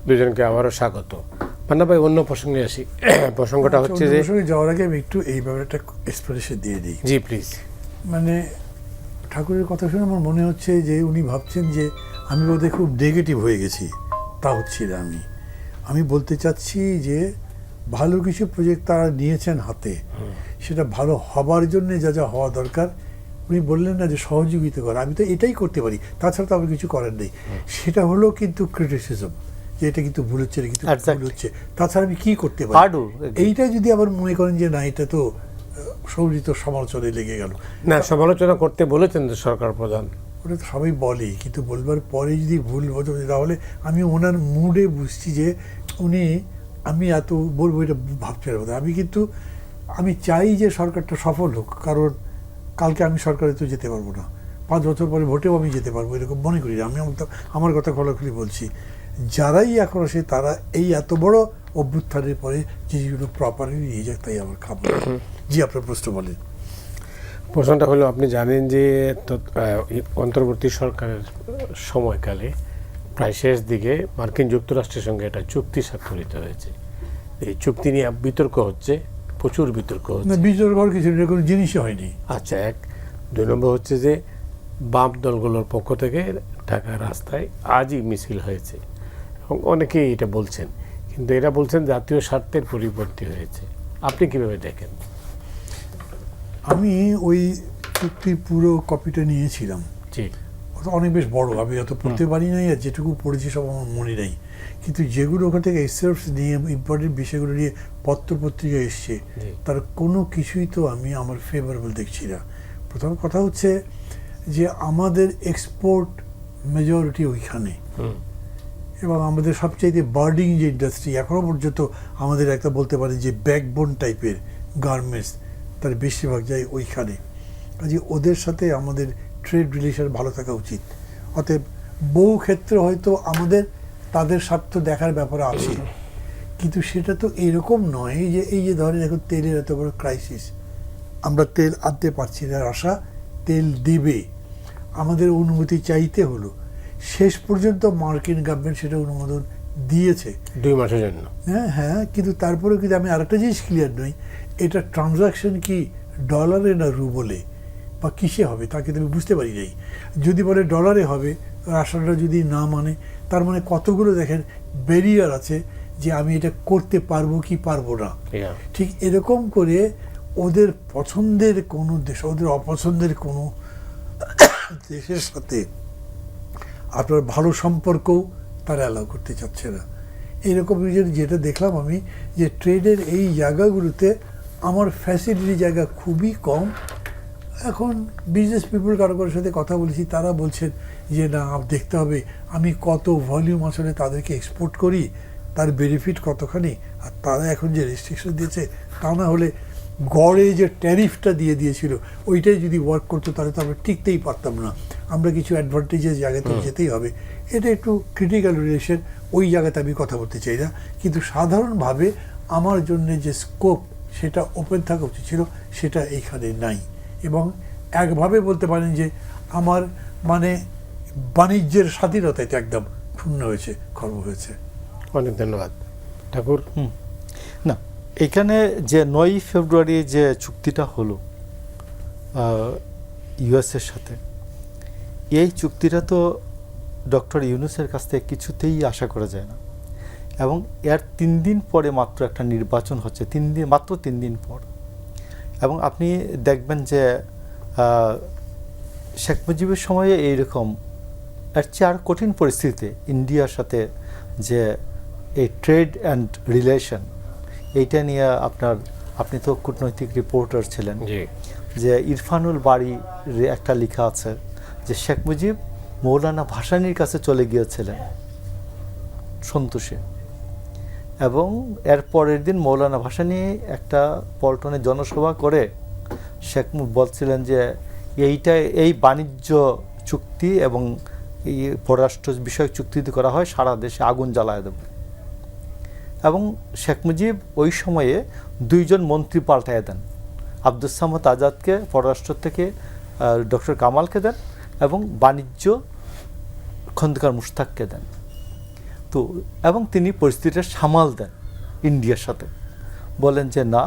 দুজনকে আবারও স্বাগত। মান্না ভাই, অন্য প্রসঙ্গে আসি। প্রসঙ্গটা হচ্ছে যে যাওয়ার আগে আমি একটু এই ব্যাপারে একটা এক্সপ্রেশন দিয়ে দিই। জি প্লিজ। মানে ঠাকুরের কথা শুনে আমার মনে হচ্ছে যে উনি ভাবছেন যে আমি বোধহয় খুব নেগেটিভ হয়ে গেছি। তা হচ্ছে না। আমি বলতে চাচ্ছি যে ভালো কিছু প্রজেক্ট তারা নিয়েছেন হাতে, সেটা ভালো হবার জন্য যা যা হওয়া দরকার উনি বললেন না যে সহযোগিতা করা, আমি তো এটাই করতে পারি, তাছাড়া তো আমার কিছু করার নেই। সেটা হলো কিন্তু ক্রিটিসিজম, যে এটা কিন্তু ভুল হচ্ছে, এটা কিন্তু ভুল হচ্ছে, তাছাড়া আমি কী করতে পারি। এইটা যদি আবার মনে করেন যে না এটা তো সৌজিত সমালোচনায় লেগে গেল, না সমালোচনা করতে বলেছেন তো সরকার প্রধান, ওটা তো সবাই বলে, কিন্তু বলবার পরে যদি ভুল হতো তাহলে আমি ওনার মুডে বুঝছি যে উনি আমি এত বলবো এটা ভাবতে পারবো না। আমি চাই যে সরকারটা সফল হোক, কারণ কালকে আমি সরকারে তো যেতে পারবো না, 5 বছর পরে ভোটেও আমি যেতে পারবো এরকম মনে করি না। আমি আমার কথা খোলাখুলি বলছি, যারাই এখন আসে তারা এই এত বড় অভ্যুত্থানের পরে জিনিসগুলো প্রপারলি নিয়ে যাক, তাই আমার খাবার। জি, আপনার প্রশ্ন বলেন। প্রশ্নটা হলো, আপনি জানেন যে অন্তর্বর্তী সরকারের সময়কালে প্রায় শেষ দিকে মার্কিন যুক্তরাষ্ট্রের সঙ্গে একটা চুক্তি স্বাক্ষরিত হয়েছে। এই চুক্তি নিয়ে বিতর্ক হচ্ছে, প্রচুর বিতর্ক হচ্ছে। বিতর্ক হওয়ার কিছু কোনো জিনিসই হয়নি। আচ্ছা, 2 নম্বর হচ্ছে যে বাম দলগুলোর পক্ষ থেকে ঢাকা রাস্তায় আজই মিছিল হয়েছে এবং অনেকেই এটা বলছেন, কিন্তু এরা বলছেন জাতীয় স্বার্থের পরিপন্থী হয়েছে। আপনি কিভাবে দেখেন? আমি ওই চুক্তির পুরো কপিটা নিয়েছিলাম, জি, ওটা অনেক বেশ বড়, আমি অত পড়তে পারি নাই, আর যেটুকু পড়েছি সব আমার মনে নেই, কিন্তু যেগুলো ওখান থেকে এক্সেপ্টস নিয়ে ইম্পর্টেন্ট বিষয়গুলো নিয়ে পত্রপত্রিকা এসছে জি। তার কোনো কিছুই তো আমি আমার ফেভারেবল দেখছি না। প্রথম কথা হচ্ছে যে আমাদের এক্সপোর্ট মেজরিটি ওইখানে, এবং আমাদের সবচাইতে বার্ডিং যে ইন্ডাস্ট্রি এখনও পর্যন্ত আমাদের একটা বলতে পারে যে ব্যাকবোন টাইপের গার্মেন্টস, তার বেশিরভাগ যায় ওইখানে। কাজে ওদের সাথে আমাদের ট্রেড রিলেশন ভালো থাকা উচিত। অতএব বহু ক্ষেত্রে হয়তো আমাদের তাদের স্বার্থ দেখার ব্যাপার আছে, কিন্তু সেটা তো এরকম নয় যে এই যে ধরেন এখন তেলের এত বড় ক্রাইসিস, আমরা তেল আনতে পারছি না, রাশা তেল দেবে, আমাদের অনুমতি চাইতে হলো, শেষ পর্যন্ত মার্কিন গভর্নমেন্ট সেটা অনুমোদন দিয়েছে 2 মাসের জন্য। হ্যাঁ, কিন্তু তারপরেও কিন্তু আমি আরেকটা জিনিস ক্লিয়ার নই, এটা ট্রানজাকশন কি ডলারে না রুবলে বা কিসে হবে তা কিন্তু আমি বুঝতে পারি নাই। যদি বলে ডলারে হবে, রাশিয়ানরা যদি না মানে, তার মানে কতগুলো দেখেন ব্যারিয়ার আছে যে আমি এটা করতে পারবো কি পারবো না। Yeah. ঠিক এরকম করে ওদের পছন্দের কোনো দেশ, ওদের অপছন্দের কোনো দেশের সাথে আপনার ভালো সম্পর্কও তারা অ্যালাউ করতে চাচ্ছে না। এইরকম যেটা দেখলাম আমি, যে ট্রেডের এই জায়গাগুলোতে আমার ফ্যাসিলিটি জায়গা খুবই কম। এখন বিজনেস পিপল কারোর সাথে কথা বলেছি, তারা বলছেন যে না, দেখতে হবে আমি কত ভলিউম আসলে তাদেরকে এক্সপোর্ট করি, তার বেনিফিট কতখানি, আর তারা এখন যে রেস্ট্রিকশন দিয়েছে, তা না হলে গড়ে যে ট্যারিফটা দিয়ে দিয়েছিল ওইটাই যদি ওয়ার্ক করতো তাহলে তো আমরা টিকতেই পারতাম না। আমরা কিছু অ্যাডভান্টেজের জায়গাতে যেতেই হবে। এটা একটু ক্রিটিক্যাল রিলেশন, ওই জায়গাতে আমি কথা বলতে চাই না, কিন্তু সাধারণভাবে আমার জন্য যে স্কোপ সেটা ওপেন থাকা উচিত ছিল সেটা এইখানে নাই। এবং একভাবে বলতে পারেন যে আমার মানে বাণিজ্যের স্বাধীনতা এটা একদম ক্ষুণ্ণ হয়েছে, খর্ব হয়েছে। অনেক ধন্যবাদ ঠাকুর। না, এখানে যে 9 ফেব্রুয়ারি যে চুক্তিটা হলো ইউএসের সাথে, এই চুক্তিটা তো ডক্টর ইউনূসের কাছ থেকে কিছুতেই আশা করা যায় না। এবং এর 3 দিন পরে মাত্র একটা নির্বাচন হচ্ছে, মাত্র 3 দিন পর। এবং আপনি দেখবেন যে শেখ মুজিবের সময়ে এইরকম এর চেয়ে আর কঠিন পরিস্থিতিতে ইন্ডিয়ার সাথে যে এই ট্রেড অ্যান্ড রিলেশন, এইটা নিয়ে আপনি তো কূটনৈতিক রিপোর্টার ছিলেন, যে ইরফানুল বারী একটা লেখা আছে যে শেখ মুজিব মৌলানা ভাসানীর কাছে চলে গিয়েছিলেন সন্তোষে, এবং এর পরের দিন মৌলানা ভাসানী একটা পল্টনে জনসভা করে শেখ মুজিব বলছিলেন যে এই বাণিজ্য চুক্তি এবং এই পররাষ্ট্র বিষয়ক চুক্তি যদি করা হয় সারা দেশে আগুন জ্বালায় দেব। এবং শেখ মুজিব ওই সময়ে 2 জন মন্ত্রী পাল্টায় দেন, আব্দুস সামাদ আজাদকে পররাষ্ট্র থেকে ডক্টর কামালকে দেন, এবং বাণিজ্য খন্দকার মুশতাককে দেন। তো এবং তিনি পরিস্থিতিটা সামাল দেন ইন্ডিয়ার সাথে, বলেন যে না,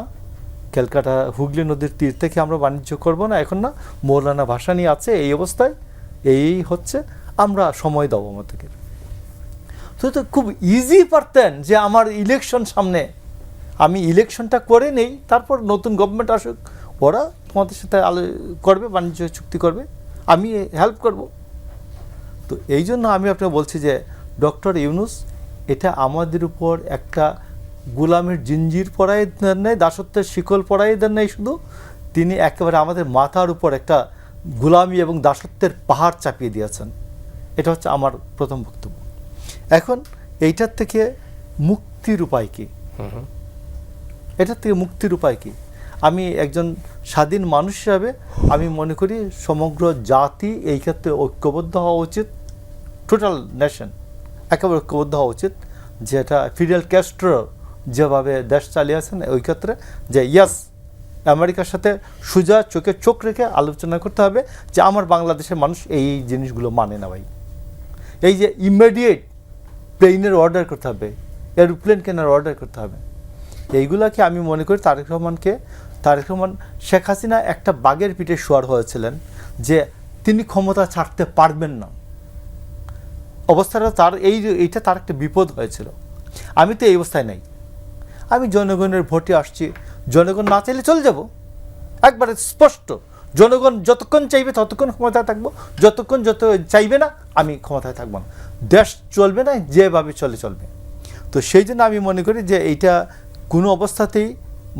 ক্যালকাটা হুগলি নদীর তীর থেকে আমরা বাণিজ্য করব না, এখন না, মৌলানা ভাসানী আছে এই অবস্থায়, এই হচ্ছে, আমরা সময় দেবো আমাদেরকে। তো খুব ইজি পারতেন যে আমার ইলেকশন সামনে, আমি ইলেকশনটা করে নেই, তারপর নতুন গভর্নমেন্ট আসুক, ওরা তোমাদের সাথে করবে, বাণিজ্য চুক্তি করবে, আমি হেল্প করব। তো এই জন্য আমি আপনাকে বলছি যে ডক্টর ইউনূস এটা আমাদের উপর একটা গোলামের জিঞ্জির পরাই দেন নাই, দাসত্বের শিকল পরাই দেন নাই, শুধু তিনি একেবারে আমাদের মাথার উপর একটা গোলামি এবং দাসত্বের পাহাড় চাপিয়ে দিয়েছেন। এটা হচ্ছে আমার প্রথম বক্তব্য। এখন এইটার থেকে মুক্তির উপায় কি? এটার থেকে মুক্তির উপায় কি? আমি একজন স্বাধীন মানুষ হিসাবে আমি মনে করি সমগ্র জাতি এই ক্ষেত্রে ঐক্যবদ্ধ হওয়া উচিত, টোটাল নেশন একেবারে ঐক্যবদ্ধ হওয়া উচিত, যেটা ফিডেল ক্যাস্ট্রো যেভাবে দেশ চালিয়েছেন ওই ক্ষেত্রে, যে ইয়াস, আমেরিকার সাথে সোজা চোখে চোখ রেখে আলোচনা করতে হবে যে আমার বাংলাদেশের মানুষ এই জিনিসগুলো মানে না ভাই। এই যে ইমিডিয়েট প্লেনের অর্ডার করতে হবে, এরোপ্লেন কেনার অর্ডার করতে হবে, এইগুলাকে আমি মনে করি তারেক রহমান শেখ হাসিনা একটা বাঘের পিঠে শোয়ার হয়েছিলেন, যে তিনি ক্ষমতা ছাড়তে পারবেন না। অবস্থাটা তার এইটা তার একটা বিপদ হয়েছিল। আমি তো এই অবস্থায় নাই, আমি জনগণের ভোটে আসছি, জনগণ না চাইলে চলে যাব, একবারে স্পষ্ট। জনগণ যতক্ষণ চাইবে ততক্ষণ ক্ষমতায় থাকবো, যতক্ষণ চাইবে না আমি ক্ষমতায় থাকবো না। দেশ চলবে না, যেভাবে চলবে। তো সেই জন্য আমি মনে করি যে এইটা কোনো অবস্থাতেই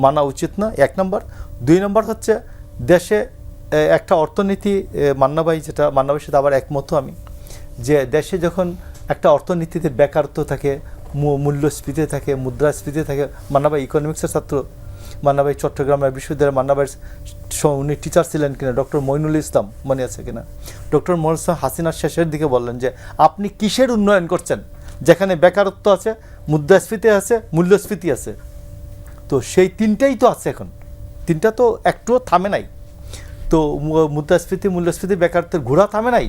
মানা উচিত না, 1 নম্বর। 2 নম্বর হচ্ছে দেশে একটা অর্থনীতি, মান্নাভাইয়ের সাথে আবার একমত আমি, যে দেশে যখন একটা অর্থনীতিতে বেকারত্ব থাকে, মূল্যস্ফীতি থাকে, মুদ্রাস্ফীতি থাকে। মান্নাভাই ইকোনমিক্সের ছাত্র, মান্নাভাই চট্টগ্রামের বিশ্ববিদ্যালয়ের, মান্নাভাই উনি টিচার ছিলেন কিনা, ডক্টর মইনুল ইসলাম মনে আছে কিনা, ডক্টর মইনুল ইসলাম হাসিনার শেষের দিকে বললেন যে আপনি কিসের উন্নয়ন করছেন যেখানে বেকারত্ব আছে, মুদ্রাস্ফীতি আছে, মূল্যস্ফীতি আছে। তো সেই তিনটাই তো আছে এখন, তিনটা তো একটুও থামে নাই। তো মুদ্রাস্ফীতি, মূল্যস্ফীতি, বেকারত্বের ঘোড়া থামে নাই।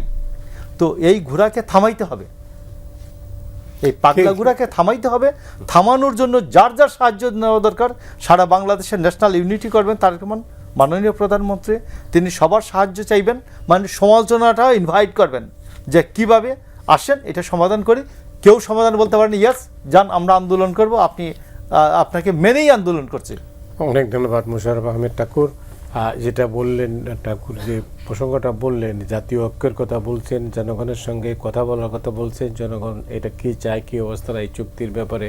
তো এই ঘোড়াকে থামাইতে হবে, এই পাগলা ঘোড়াকে থামাইতে হবে। থামানোর জন্য যার যার সাহায্য নেওয়া দরকার, সারা বাংলাদেশের ন্যাশনাল ইউনিটি করবেন তারেক রহমান মাননীয় প্রধানমন্ত্রী, তিনি সবার সাহায্য চাইবেন, মানে সমালোচনাটাও ইনভাইট করবেন যে কিভাবে আসেন এটা সমাধান করি। কেউ সমাধান বলতে পারেন ইয়াস যান আমরা আন্দোলন করব, আপনাকে মেনেই আন্দোলন করছি। অনেক ধন্যবাদ মোশাররফ আহমেদ ঠাকুর। যেটা বললেন ঠাকুর, যে প্রসঙ্গটা বললেন, জাতীয় ঐক্যের কথা বলছেন, জনগণের সঙ্গে কথা বলার কথা বলছেন, জনগণ এটা কী চায়, কী অবস্থা এই চুক্তির ব্যাপারে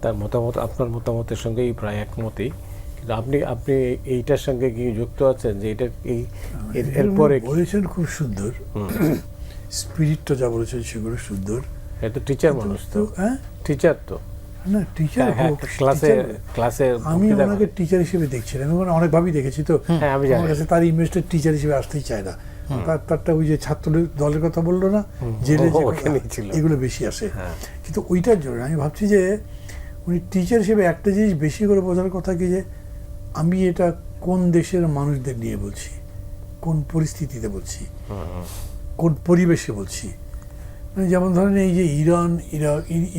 তার মতামত আপনার মতামতের সঙ্গেই প্রায় একমতই। কিন্তু আপনি এইটার সঙ্গে কি যুক্ত আছেন যে এটা এরপরে বলেছেন খুব সুন্দর, স্পিরিটটা যা বলেছেন সেগুলো সুন্দর। এটা টিচার মানুষ তো, হ্যাঁ টিচার তো না, টিচার ক্লাসে আমি ওনাকে টিচার হিসেবে দেখছিলাম, এবং অনেকভাবেই দেখেছি। তো আমার কাছে তার ইমেজটা টিচার হিসেবে আসতেই চায় না। তারটা ওই যে ছাত্র দলের কথা বললো না, জেলে এগুলো বেশি আসে। কিন্তু ওইটার জন্য আমি ভাবছি যে উনি টিচার হিসেবে একটা জিনিস বেশি করে বোঝার কথা কি, যে আমি এটা কোন দেশের মানুষদের নিয়ে বলছি, কোন পরিস্থিতিতে বলছি, কোন পরিবেশে বলছি। মানে যেমন ধরেন এই যে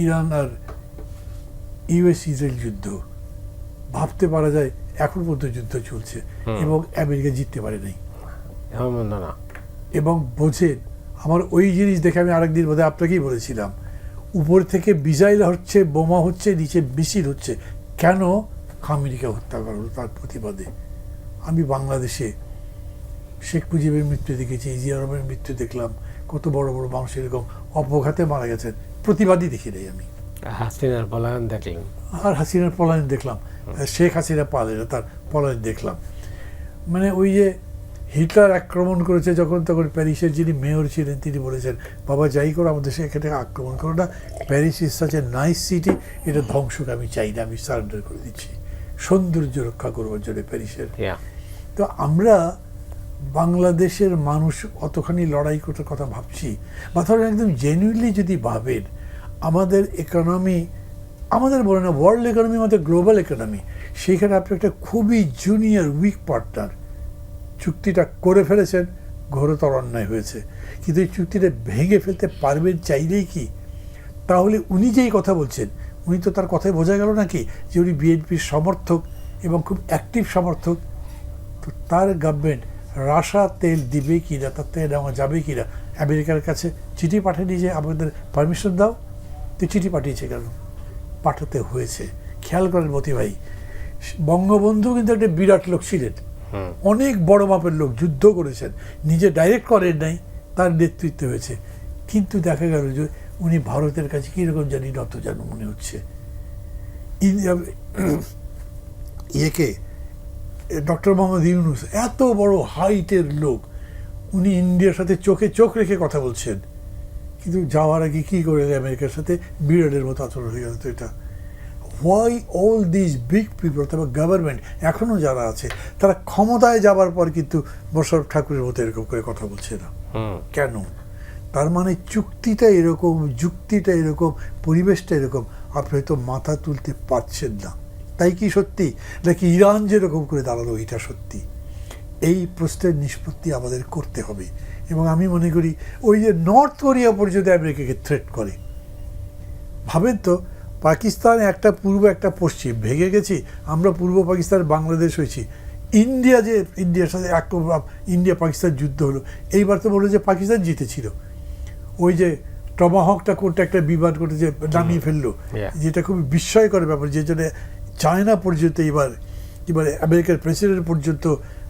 ইরান আর ইউএস ইসরায়েল যুদ্ধ, ভাবতে পারা যায় এখন পর্যন্ত যুদ্ধ চলছে এবং আমেরিকা জিততে পারে নাই। এবং বোঝেন, আমার ওই জিনিস দেখে আমি আরেকদিন বোধহয় আপনাকেই বলেছিলাম, উপর থেকে মিসাইল হচ্ছে, বোমা হচ্ছে, নিচে মিছিল হচ্ছে, কেন আমেরিকা হত্যা করা হলো তার প্রতিবাদে। আমি বাংলাদেশে শেখ মুজিবের মৃত্যু দেখেছি, জিয়া রহমানের মৃত্যু দেখলাম, কত বড় বড় মানুষ এরকম অপঘাতে মারা গেছেন, প্রতিবাদী দেখি নাই আমি। হাসিনার পলায়ন দেখলাম, আর হাসিনার পলায়ন দেখলাম, শেখ হাসিনা পালে না, তার পলায়ন দেখলাম। মানে ওই যে হিটলার আক্রমণ করেছে যখন, তখন প্যারিসের যিনি মেয়র ছিলেন তিনি বলেছেন, বাবা যাই করো আমাদের এখানে আক্রমণ করো না, Paris is such a nice city, এটা ধ্বংসকে আমি চাই না, আমি সারেন্ডার করে দিচ্ছি সৌন্দর্য রক্ষা করবার জন্য প্যারিসের। তো আমরা বাংলাদেশের মানুষ অতখানি লড়াই করতে কথা ভাবছি, বা ধরেন একদম জেনুইনলি যদি ভাবেন, আমাদের ইকোনমি, আমাদের বলে না ওয়ার্ল্ড ইকোনমি, আমাদের গ্লোবাল ইকোনমি, সেইখানে আপনি একটা খুবই জুনিয়র উইক পার্টনার চুক্তিটা করে ফেলেছেন, ঘোরতর অন্যায় হয়েছে। কিন্তু এই চুক্তিটা ভেঙে ফেলতে পারবেন চাইলেই কি? তাহলে উনি যেই কথা বলছেন, উনি তো তার কথায় বোঝা গেল নাকি যে উনি বিএনপির সমর্থক এবং খুব অ্যাক্টিভ সমর্থক। তো তার গভর্নমেন্ট রাশা তেল দিবে কি না, তার তেল নেওয়া যাবে কি না, আমেরিকার কাছে চিঠি পাঠিয়ে যে আমাদের পারমিশন দাও, তো চিঠি পাঠিয়েছে কেন? পাঠাতে হয়েছে। খেয়াল করেন মতি ভাই, বঙ্গবন্ধু কিন্তু একটা বিরাট লোক ছিলেন, অনেক বড় মাপের লোক, যুদ্ধ করেছেন, নিজে ডাইরেক্ট করেন নাই, তার নেতৃত্ব হয়েছে। কিন্তু দেখা গেল যে উনি ভারতের কাছে কীরকম জানি নত যেন মনে হচ্ছে। ইয়েকে ডক্টর মোহাম্মদ ইউনূস, এত বড় হাইটের লোক, উনি ইন্ডিয়ার সাথে চোখে চোখ রেখে কথা বলছেন, কিন্তু যাওয়ার আগে কী করে আমেরিকার সাথে বিরাটের মতো আচরণ হয়ে গেল। তো এটা why all this big people, তবে গভর্নমেন্ট এখনও যারা আছে তারা ক্ষমতায় যাবার পর কিন্তু মোশাররফ ঠাকুরের মতো এরকম করে কথা বলছে না কেন? তার মানে চুক্তিটা এরকম, যুক্তিটা এরকম, পরিবেশটা এরকম, আপনি হয়তো মাথা তুলতে পারছেন না। তাই কি সত্যি, নাকি ইরান যেরকম করে দাঁড়ালো এটা সত্যি? এই প্রশ্নের নিষ্পত্তি আমাদের করতে হবে। এবং আমি মনে করি ওই যে নর্থ কোরিয়া পর্যন্ত আমেরিকাকে থ্রেট করে, ভাবেন তো, পাকিস্তান একটা পূর্ব একটা পশ্চিম, ভেঙে গেছি আমরা, পূর্ব পাকিস্তান বাংলাদেশ হয়েছি, ইন্ডিয়ার সাথে ইন্ডিয়া পাকিস্তান যুদ্ধ হলো, এইবার তো বললো যে পাকিস্তান জিতেছিল। ওই যে টমাহকটা করতে একটা বিমান করতে যে নামিয়ে ফেললো, যেটা খুবই বিস্ময়কর ব্যাপার, যে জন্য চায়না পর্যন্ত এবার আমেরিকার প্রেসিডেন্ট পর্যন্ত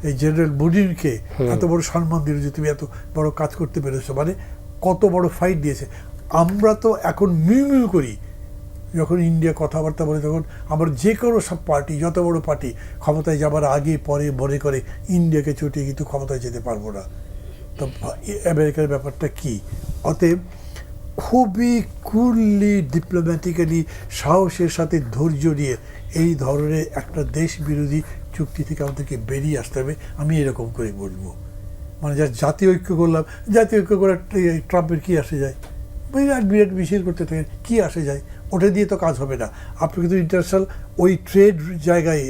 এই জেনারেল মুনিরকে এত বড় সম্মান দিল যে তুমি এত বড় কাজ করতে পেরেছো, মানে কত বড় ফাইট দিয়েছে। আমরা তো এখন মিউ করি যখন ইন্ডিয়া কথাবার্তা বলে, তখন আমার যে কোনো সব পার্টি, যত বড় পার্টি ক্ষমতায় যাবার আগে পরে মনে করে ইন্ডিয়াকে চটিয়ে কিন্তু ক্ষমতায় যেতে পারবো না। তো আমেরিকার ব্যাপারটা কি? অতএব খুবই কুললি, ডিপ্লোম্যাটিক্যালি, সাহসের সাথে ধৈর্য নিয়ে এই ধরনের একটা দেশ বিরোধী চুক্তি থেকে আমাদেরকে বেরিয়ে আসতে হবে, আমি এরকম করে বলবো। মানে যা জাতীয় ঐক্য করলাম, জাতীয় ঐক্য করে ট্রাম্পের কী আসে যায়? বিরাট মিছিল করতে থাকেন, কী আসে যায়? ওটা দিয়ে তো কাজ হবে না। আপনি কিন্তু ইন্টারন্যাশনাল ওই ট্রেড জায়গায়,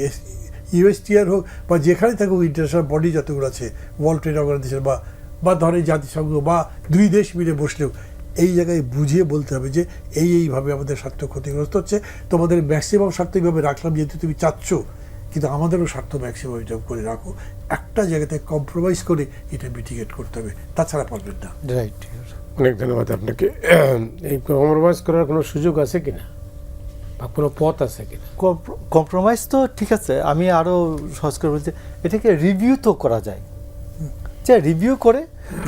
ইউএসটিআর হোক বা যেখানে থাকুক, ইন্টারন্যাশনাল বডি যতগুলো আছে, ওয়ার্ল্ড ট্রেড অর্গানাইজেশন বা ধরেন জাতিসংঘ বা দুই দেশ মিলে বসলেও এই জায়গায় বুঝিয়ে বলতে হবে যে এইভাবে আমাদের স্বার্থ ক্ষতিগ্রস্ত হচ্ছে, তোমাদের ম্যাক্সিমাম স্বার্থ এইভাবে রাখলাম যেহেতু তুমি চাচ্ছ, কিন্তু আমাদেরও স্বার্থ ম্যাক্সিমাম এটা করে রাখো। একটা জায়গাতে কম্প্রোমাইজ করে এটা মিটিগেট করতে হবে, তাছাড়া পারবেন না। রাইট। অনেক ধন্যবাদ আপনাকে। এই কম্প্রোমাইজ করার কোনো সুযোগ আছে কিনা বা কোনো পথ আছে কিনা? কম্প্রোমাইজ তো ঠিক আছে, আমি আরও সহজ করে বলছি, এটাকে রিভিউ তো করা যায়, যে রিভিউ করে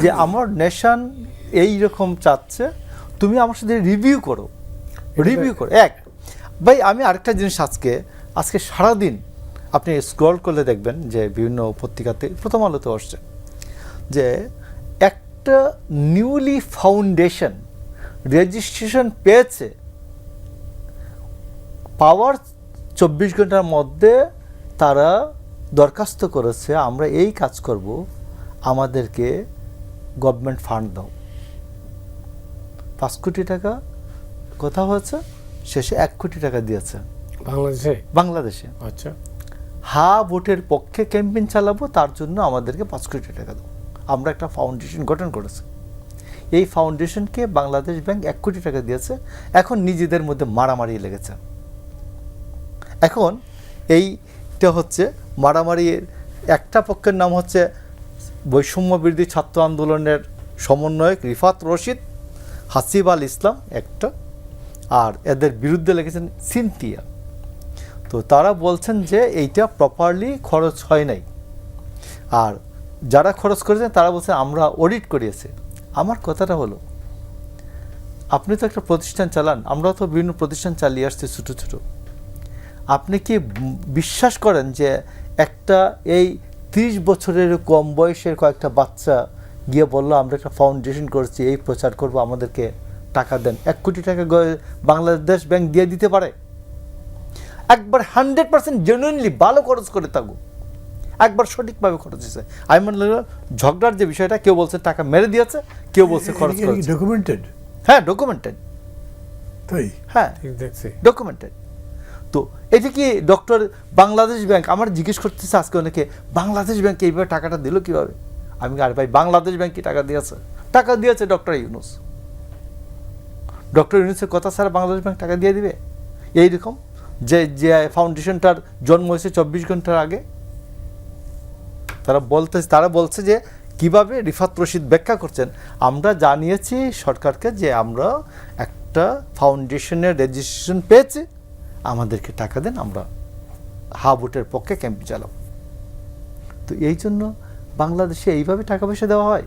যে আমার নেশন এইরকম চাচ্ছে, তুমি আমার সাথে রিভিউ করো। ভাই আমি আরেকটা জিনিস আজকে সারাদিন আপনি স্ক্রল করলে দেখবেন যে বিভিন্ন পত্রিকাতে, প্রথম আলোতে আসছে যে একটা নিউলি ফাউন্ডেশন রেজিস্ট্রেশন পেয়েছে, পাওয়ার 24 ঘন্টার মধ্যে তারা দরখাস্ত করেছে আমরা এই কাজ করব, আমাদেরকে গভর্নমেন্ট ফান্ড দাও। 5 কোটি টাকা কথা হয়েছে, শেষে 1 কোটি টাকা দিয়েছে বাংলাদেশে। আচ্ছা, ভোটের পক্ষে ক্যাম্পেইন চালাবো, তার জন্য আমাদেরকে 5 কোটি টাকা দাও। আমরা একটা ফাউন্ডেশন গঠন করেছি, এই ফাউন্ডেশনকে বাংলাদেশ ব্যাংক 1 কোটি টাকা দিয়েছে। এখন নিজেদের মধ্যে মারামারি লেগেছে। এখন এইটা হচ্ছে মারামারির একটা পক্ষের নাম হচ্ছে বৈষম্য বিরোধী ছাত্র আন্দোলনের সমন্বয়ক রিফাত রশিদ, হাসিব আল ইসলাম একটা, আর এদের বিরুদ্ধে লেগেছেন সিনথিয়া। তো তারা বলছেন যে এইটা প্রপারলি খরচ হয় নাই, আর যারা খরচ করেছেন তারা বলছেন আমরা অডিট করিয়েছি। আমার কথাটা হলো, আপনি তো একটা প্রতিষ্ঠান চালান, আমরা তো বিভিন্ন প্রতিষ্ঠান চালিয়ে আসছি ছোটো ছোটো। আপনি কি বিশ্বাস করেন যে একটা এই 30 বছরের কম বয়সের কয়েকটা বাচ্চা গিয়ে বললো আমরা একটা ফাউন্ডেশন করছি, এই প্রচার করব, আমাদেরকে টাকা দেন, 1 কোটি টাকা বাংলাদেশ ব্যাংক দিয়ে দিতে পারে? একবার 100% জেনুইনলি ভালো খরচ করে থাকো, একবার সঠিকভাবে খরচ হয়েছে। আমি মনে হলো ঝগড়ার যে বিষয়টা, কেউ বলছে টাকা মেরে দিয়েছে, কেউ বলছে খরচ করেছে। ডকুমেন্টেড? হ্যাঁ, ডকুমেন্টেড। তাই? হ্যাঁ, দেখছি ডকুমেন্টেড। তো এটা কি ডক্টর বাংলাদেশ ব্যাংক, আমার জিজ্ঞেস করতেছে আজকে অনেকে, বাংলাদেশ ব্যাংকে এইভাবে টাকাটা দিল কীভাবে? আমি আর ভাই, বাংলাদেশ ব্যাংক কি টাকা দিয়েছে ডক্টর ইউনূস। ডক্টর ইউনূসের কথা ছাড়া বাংলাদেশ ব্যাংক টাকা দিয়ে দিবে? এইরকম যে ফাউন্ডেশনটার জন্ম হয়েছে 24 ঘন্টার আগে। তারা বলছে যে কিভাবে, রিফাত রশিদ ব্যাখ্যা করছেন, আমরা জানিয়েছি সরকারকে যে আমরা একটা ফাউন্ডেশনের রেজিস্ট্রেশন পেয়েছি, আমাদেরকে টাকা দেন, আমরা ভোটের পক্ষে ক্যাম্প চালাব। তো এই জন্য বাংলাদেশে এইভাবে টাকা পয়সা দেওয়া হয়?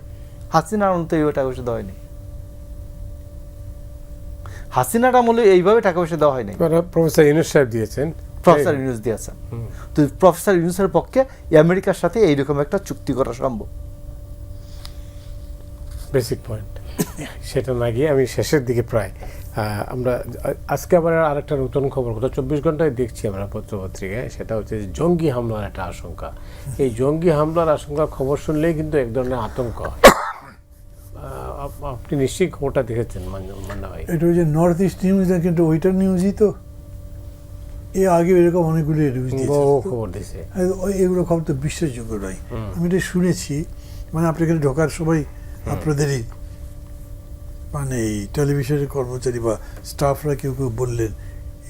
হাসিনার আমলে এইভাবে টাকা পয়সা দেওয়া হয়নি। হাসিনার আমলে এইভাবে টাকা পয়সা দেওয়া হয়নি। প্রফেসর ইউনূস সাহেব দিয়েছেন, প্রফেসর ইউনূস দিয়েছেন। তো প্রফেসর ইউনূসের পক্ষে আমেরিকার সাথে এইরকম একটা চুক্তি করা সম্ভব। বেসিক পয়েন্ট সেটা না গিয়ে আমি শেষের দিকে প্রায় আমরা আজকে আবার আরেকটা নতুন খবর, গত 24 ঘন্টায় দেখছি আমরা পত্রপত্রিকায়, সেটা হচ্ছে জঙ্গি হামলার একটা আশঙ্কা। এই জঙ্গি হামলার আশঙ্কা খবর শুনলেই কিন্তু এক ধরনের আতঙ্ক হয়। আপনি নিশ্চয়ই খবরটা দেখেছেন মান্না ভাই? এটা ওই যে নর্থ ইস্ট নিউজ, কিন্তু ওইটার নিউজই তো এর আগে এরকম অনেকগুলো নিউজ খবর দিয়েছে। এগুলো খবর তো বিশ্বাসযোগ্য নয়। আমি এটা শুনেছি, মানে আপনি এখানে ঢোকার সময় আপনাদেরই মানে এই টেলিভিশনের কর্মচারী বা স্টাফরা কেউ বললেন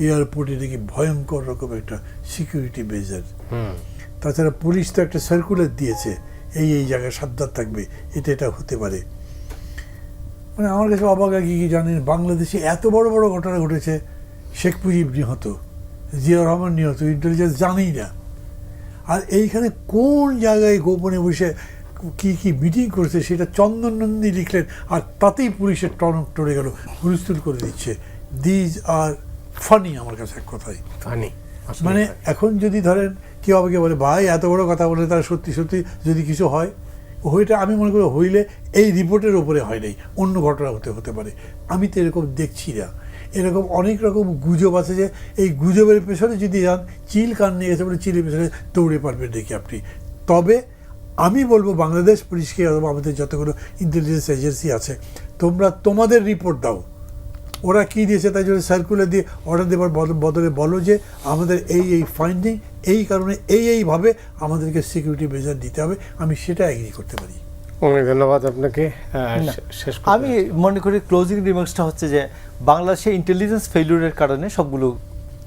এয়ারপোর্টে নাকি ভয়ঙ্কর রকম একটা সিকিউরিটি মেজার। তাছাড়া পুলিশ তো একটা সার্কুলার দিয়েছে এই জায়গায় সাবধান থাকবে, এটা হতে পারে। মানে আমার কাছে অবাক লাগে কি জানেন, বাংলাদেশে এত বড় বড় ঘটনা ঘটেছে, শেখ মুজিব নিহত, জিয়া রহমান নিহত, ইন্টেলিজেন্স জানেই না। আর এইখানে কোন জায়গায় গোপনে বসে কি মিটিং করেছে সেটা চন্দন নন্দী লিখলেন, আর তাতেই পুলিশের টনক টরে গেল, হুলস্থুল করে দিচ্ছে। দিজ আর ফানি আমার কাছে এক কথায়। ফানি মানে এখন যদি ধরেন কেউ আমাকে বলে ভাই এত বড় কথা বলে তার সত্যি সত্যি যদি কিছু হয়, ওইটা আমি মনে করি হইলে এই রিপোর্টের ওপরে হয় নাই, অন্য ঘটনা হতে পারে। আমি তো এরকম দেখছি না। এরকম অনেক রকম গুজব আছে যে এই গুজবের পেছনে যদি যান, চিল কান নিয়ে গেছে বলে চিলের পেছনে দৌড়ে পারবেন দেখি আপনি। তবে আমি বলবো বাংলাদেশ পুলিশকে অথবা আমাদের যতগুলো ইন্টেলিজেন্স এজেন্সি আছে, তোমরা তোমাদের রিপোর্ট দাও, ওরা কী দিয়েছে তাই জন্য সার্কুলার দিয়ে অর্ডার দেওয়ার বদলে বলো যে আমাদের এই ফাইন্ডিং, এই কারণে এইভাবে আমাদেরকে সিকিউরিটি মেজার দিতে হবে। আমি সেটা এগ্রি করতে পারি। অনেক ধন্যবাদ আপনাকে। শেষ আমি মনে করি ক্লোজিং রিমার্কসটা হচ্ছে যে বাংলাদেশে ইন্টেলিজেন্স ফেলিউরের কারণে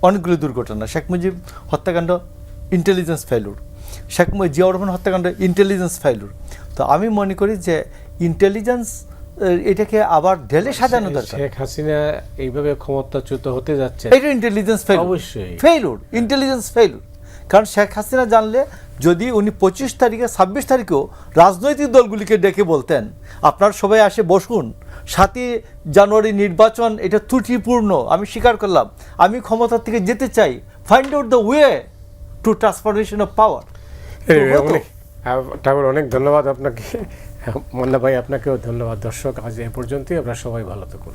অনেকগুলো দুর্ঘটনা, শেখ মুজিব হত্যাকাণ্ড ইন্টেলিজেন্স ফেলিউর, জিয়াউর রহমান হত্যাকাণ্ড ইন্টেলিজেন্স ফেলিউর। তো আমি মনে করি যে ইন্টেলিজেন্স এটাকে আবার ঢেলে সাজানো দরকার। শেখ হাসিনা এইভাবে ক্ষমতাচ্যুত হতে যাচ্ছে, এটা ইন্টেলিজেন্স ফেলিউর, অবশ্যই ফেলিউর, ইন্টেলিজেন্স ফেলিউর। কারণ শেখ হাসিনা জানলে যদি উনি 25 তারিখে 26 তারিখেও রাজনৈতিক দলগুলিকে ডেকে বলতেন আপনার সবাই আসে বসুন, 7ই জানুয়ারি নির্বাচন এটা ত্রুটিপূর্ণ, আমি স্বীকার করলাম, আমি ক্ষমতা থেকে যেতে চাই, find out the way to transformation of power. Thakur অনেক ধন্যবাদ আপনাকে। মান্না ভাই আপনাকেও ধন্যবাদ। দর্শক আজ এ পর্যন্তই, আপনারা সবাই ভালো থাকুন।